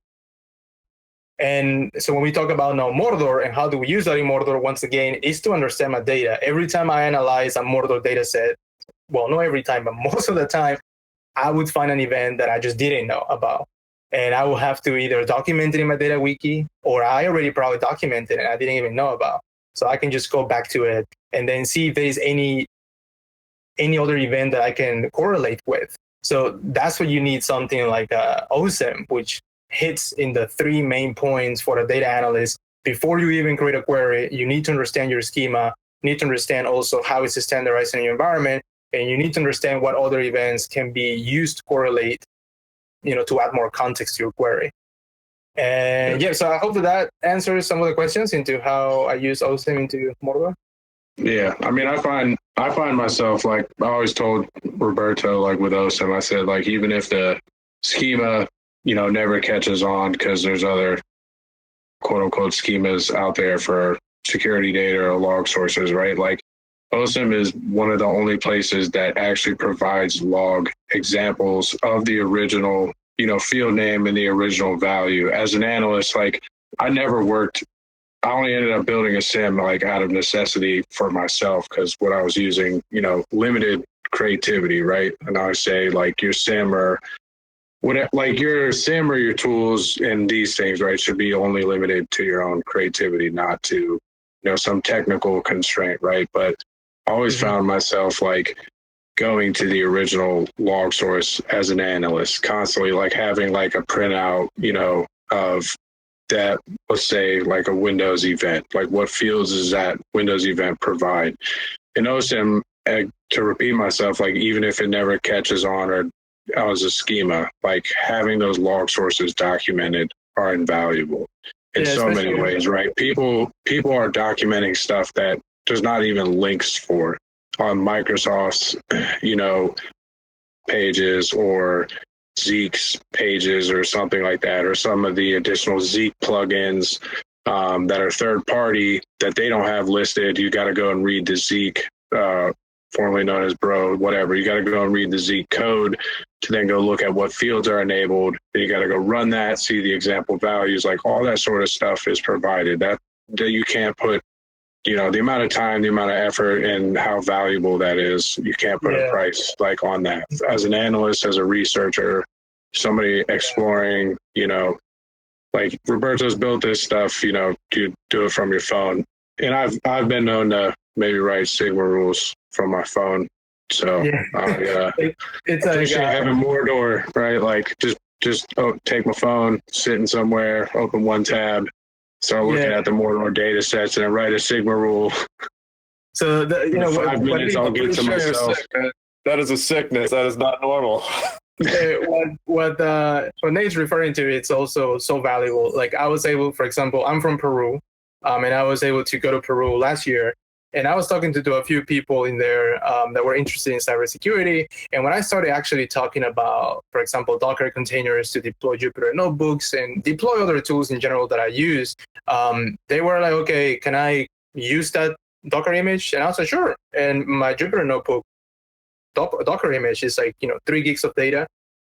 And so when we talk about now Mordor and how do we use that in Mordor, once again, is to understand my data. Every time I analyze a Mordor data set, well, not every time, but most of the time, I would find an event that I just didn't know about. And I will have to either document it in my data wiki, or I already probably documented it and I didn't even know about. So I can just go back to it and then see if there's any other event that I can correlate with. So that's what you need, something like OSIM, which hits in the 3 main points for a data analyst. Before you even create a query, you need to understand your schema, you need to understand also how it's standardized in your environment, and you need to understand what other events can be used to correlate, to add more context to your query. And so I hope that answers some of the questions into how I use OSIM into Mordor. Yeah, I mean, I find myself, like, I always told Roberto, like with OSIM, I said, like, even if the schema, never catches on because there's other quote unquote schemas out there for security data or log sources, right? Like, OSIM is one of the only places that actually provides log examples of the original, field name and the original value. As an analyst, like, I only ended up building a SIM like out of necessity for myself, because what I was using, limited creativity, right? And I would say like your SIM or your tools and these things, right, should be only limited to your own creativity, not to, some technical constraint, right? But I always found myself like going to the original log source as an analyst, constantly like having like a printout, of that, let's say like a Windows event, like what fields does that Windows event provide? In OSIM, to repeat myself, like even if it never catches on or as a schema, like having those log sources documented are invaluable in so many ways, right? People are documenting stuff that there's not even links for on Microsoft's, pages or Zeek's pages or something like that, or some of the additional Zeek plugins that are third party that they don't have listed. You got to go and read the Zeek, formerly known as Bro, whatever. You got to go and read the Zeek code to then go look at what fields are enabled. Then you got to go run that, see the example values, like all that sort of stuff is provided. That you can't put, the amount of time, the amount of effort, and how valuable that is, you can't put a price like on that. As an analyst, as a researcher, somebody exploring, like Roberto's built this stuff, you do it from your phone. And I've been known to maybe write Sigma rules from my phone. So it's appreciate having Mordor, right? Like just take my phone, sitting somewhere, open one tab, start looking at the Mordor data sets, and I write a Sigma rule. So, in 5 minutes, I'll get to myself. That is a sickness. That is not normal. What Nate's referring to, it's also so valuable. Like I was able, for example, I'm from Peru, and I was able to go to Peru last year. And I was talking to a few people in there that were interested in cybersecurity. And when I started actually talking about, for example, Docker containers to deploy Jupyter notebooks and deploy other tools in general that I use, they were like, okay, can I use that Docker image? And I was like, sure. And my Jupyter notebook Docker image is like, 3 gigs of data,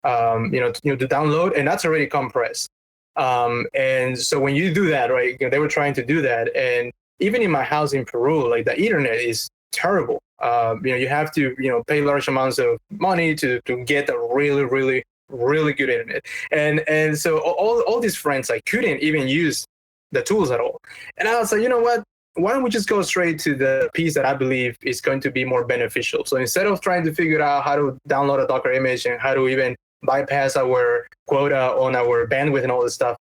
to download, and that's already compressed. And so when you do that, right, they were trying to do that. And even in my house in Peru, like the Ethernet is terrible. You have to, pay large amounts of money to get a really, really, really good internet. And so all these friends, I couldn't even use the tools at all. And I was like, you know what? Why don't we just go straight to the piece that I believe is going to be more beneficial? So instead of trying to figure out how to download a Docker image and how to even bypass our quota on our bandwidth and all this stuff,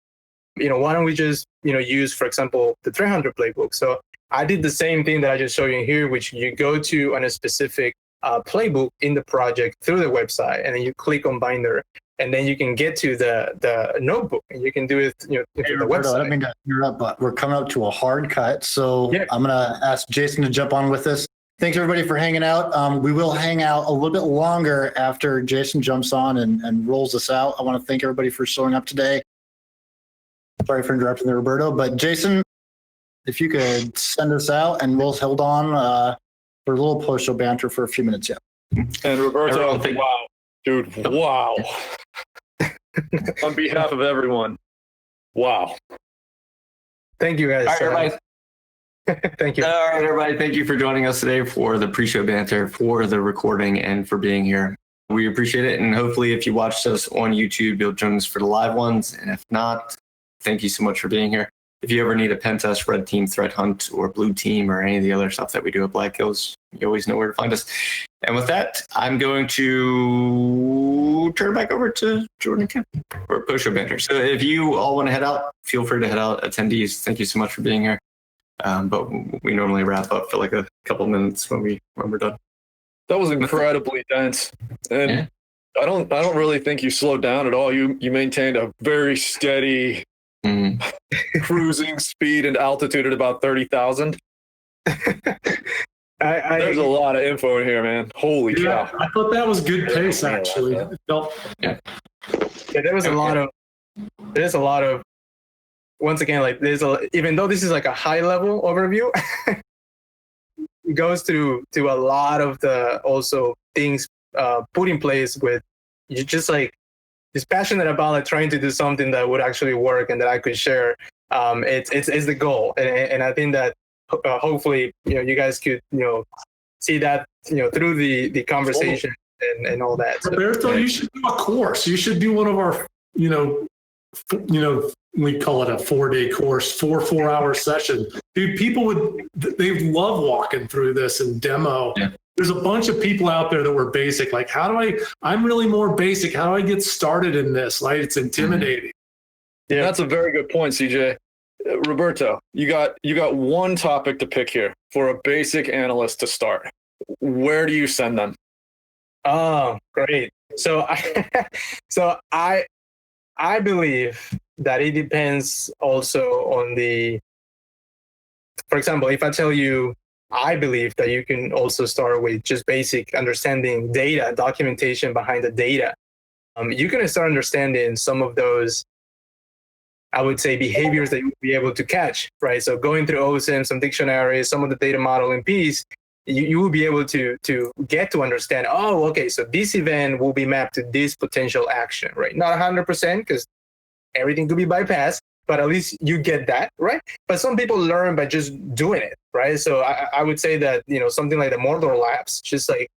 why don't we just, use, for example, the 300 playbook? So I did the same thing that I just showed you here, which you go to on a specific playbook in the project through the website, and then you click on Binder, and then you can get to the notebook, and you can do it through the website. I don't mean to interrupt, but we're coming up to a hard cut, so I'm going to ask Jason to jump on with us. Thanks everybody for hanging out. We will hang out a little bit longer after Jason jumps on and rolls us out. I want to thank everybody for showing up today. Sorry for interrupting there, Roberto, but Jason, if you could send us out, and we'll hold on for a little post-show banter for a few minutes yet. And Roberto, wow, dude, wow. On behalf of everyone, wow. Thank you, guys. All right, everybody. Thank you. All right, everybody. Thank you for joining us today for the pre-show banter, for the recording, and for being here. We appreciate it. And hopefully if you watched us on YouTube, you'll join us for the live ones. And if not, thank you so much for being here. If you ever need a pen test, red team, threat hunt, or blue team, or any of the other stuff that we do at Black Hills, you always know where to find us. And with that, I'm going to turn it back over to Jordan Kemp for post-show banter. So if you all want to head out, feel free to head out. Attendees, thank you so much for being here. But we normally wrap up for like a couple minutes when we're done. That was incredibly dense, and I don't really think you slowed down at all. You maintained a very steady cruising speed and altitude at about 30,000. There's a lot of info in here, man. Holy cow! I thought that was good pace, actually. There was a lot of. There's a lot of. Once again, like even though this is like a high level overview, it goes to a lot of the also things put in place with you just like is passionate about like trying to do something that would actually work and that I could share. It's the goal, and I think that hopefully you guys could see that through the conversation and all that. Roberto, you should do a course. You should do one of our we call it a 4-day course, 4-hour session. Dude, they love walking through this and demo. Yeah. There's a bunch of people out there that were basic. Like, I'm really more basic. How do I get started in this? Like, it's intimidating. Yeah, that's a very good point, CJ. Roberto, you got one topic to pick here for a basic analyst to start. Where do you send them? Oh, great. So I believe that it depends also on for example, if I tell you, I believe that you can also start with just basic understanding data, documentation behind the data. You can start understanding some of those, I would say, behaviors that you'll be able to catch, right? So going through OSM, some dictionaries, some of the data modeling piece, you will be able to get to understand, oh, okay, so this event will be mapped to this potential action, right? Not 100% because everything could be bypassed, but at least you get that, right? But some people learn by just doing it, right? So I would say that, something like the Mordor Labs, just like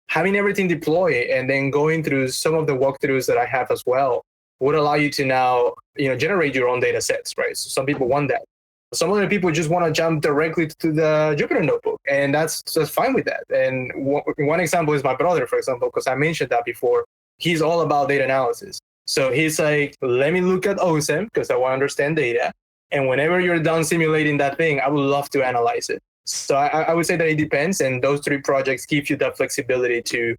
having everything deployed and then going through some of the walkthroughs that I have as well would allow you to now, generate your own data sets, right? So some people want that. Some other people just want to jump directly to the Jupyter notebook, and that's just fine with that. And one example is my brother, for example, because I mentioned that before. He's all about data analysis. So he's like, let me look at OSM because I want to understand data. And whenever you're done simulating that thing, I would love to analyze it. So I would say that it depends. And those 3 projects give you that flexibility to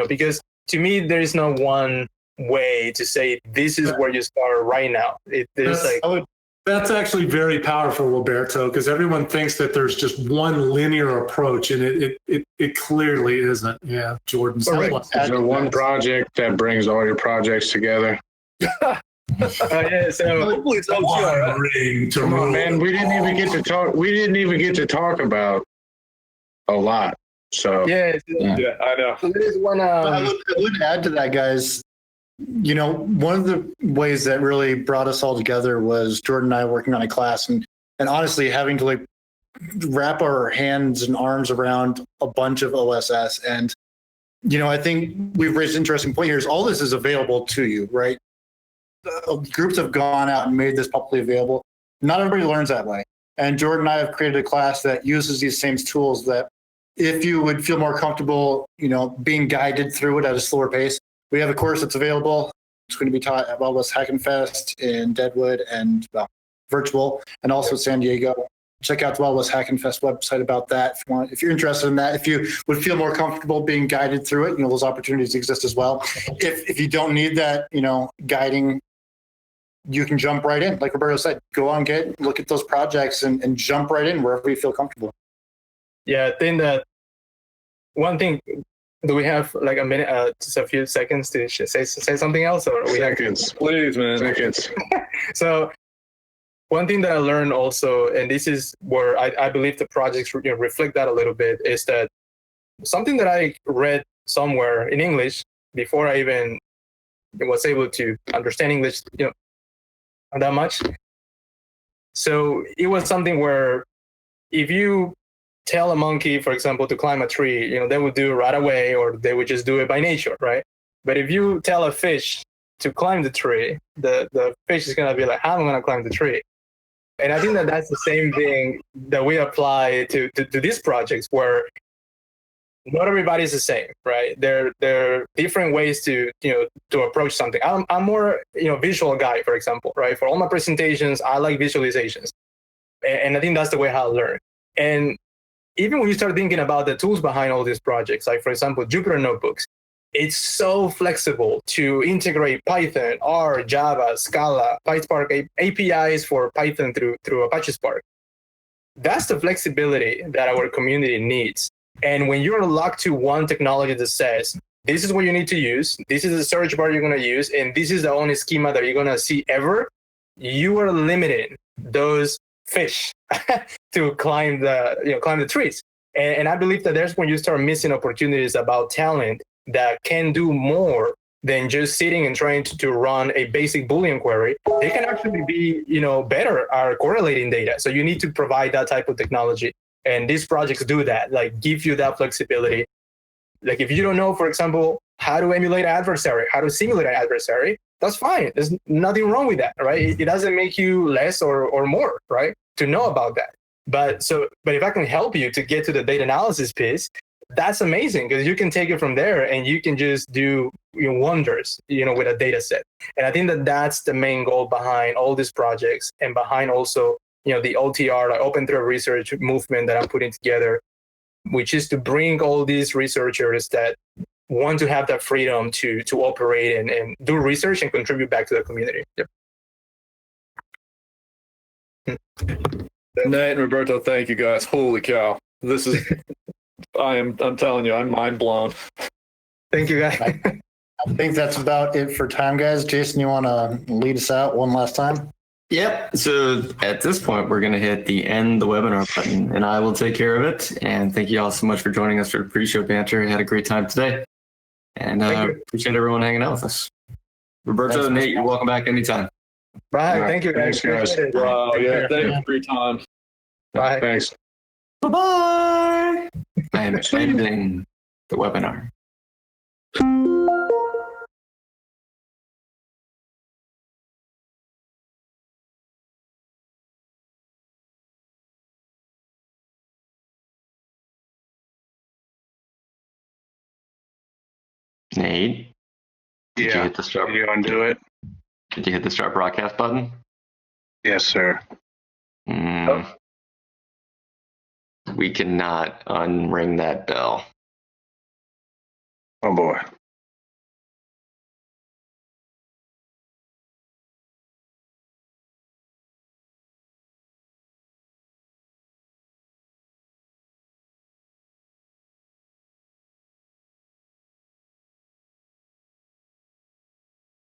because to me, there is no one way to say this is where you start right now. That's actually very powerful, Roberto, because everyone thinks that there's just one linear approach, and it clearly isn't. Yeah, Jordan. Is there one project that brings all your projects together? So hopefully it's Come on, man. We didn't even get to talk about a lot. So yeah, I know. So there is one. I would add to that, guys. One of the ways that really brought us all together was Jordan and I working on a class and honestly having to wrap our hands and arms around a bunch of OSS. And, I think we've raised an interesting point here is all this is available to you, right? Groups have gone out and made this publicly available. Not everybody learns that way. And Jordan and I have created a class that uses these same tools that if you would feel more comfortable, being guided through it at a slower pace, we have a course that's available. It's going to be taught at Wild West Hackin' Fest in Deadwood and virtual, and also San Diego. Check out the Wild West Hackin' Fest website about that if you're interested in that. If you would feel more comfortable being guided through it, those opportunities exist as well. If you don't need that, guiding, you can jump right in. Like Roberto said, go on Git, look at those projects and jump right in wherever you feel comfortable. Yeah, I think that one thing, do we have like a minute, just a few seconds to say something else? Or we Seconds. Please, man. Seconds. So one thing that I learned also, and this is where I believe the projects reflect that a little bit, is that something that I read somewhere in English before I even was able to understand English, that much. So it was something where if you tell a monkey, for example, to climb a tree, they would do it right away, or they would just do it by nature, right? But if you tell a fish to climb the tree, the fish is gonna be like, how am I gonna climb the tree? And I think that that's the same thing that we apply to these projects, where not everybody is the same, right? There are different ways to approach something. I'm more visual guy, for example, right? For all my presentations, I like visualizations, and I think that's the way how I learn. And even when you start thinking about the tools behind all these projects, like for example, Jupyter Notebooks, it's so flexible to integrate Python, R, Java, Scala, PySpark APIs for Python through Apache Spark. That's the flexibility that our community needs. And when you're locked to one technology that says, this is what you need to use, this is the search bar you're going to use, and this is the only schema that you're going to see ever, you are limiting those fish to climb the trees. And I believe that there's when you start missing opportunities about talent that can do more than just sitting and trying to run a basic Boolean query. They can actually be, better at correlating data. So you need to provide that type of technology. And these projects do that, like give you that flexibility. Like if you don't know, for example, how to emulate Adversary, how to simulate an Adversary, that's fine. There's nothing wrong with that, right? It doesn't make you less or more, right? To know about that. But if I can help you to get to the data analysis piece, that's amazing, because you can take it from there and you can just do wonders, with a data set. And I think that that's the main goal behind all these projects, and behind also, the OTR, like Open Thread Research movement that I'm putting together, which is to bring all these researchers that want to have that freedom to operate and do research and contribute back to the community. Yep. Nate and Roberto, thank you guys. Holy cow. This is, I'm telling you, I'm mind blown. Thank you, guys. I think that's about it for time, guys. Jason, you want to lead us out one last time? Yep. So at this point, we're going to hit the end the webinar button, and I will take care of it. And thank you all so much for joining us for the pre-show banter. Had a great time today, and appreciate everyone hanging out with us. Roberto, Nate, you're welcome back anytime. Bye. Thank you, guys. Thanks, guys. Wow. Yeah. Thank you for your time. Bye. Thanks. Bye-bye. I am ending the webinar. Nate, did you hit the start? Did you undo it? Did you hit the start broadcast button? Yes, sir. We cannot unring that bell. Oh boy.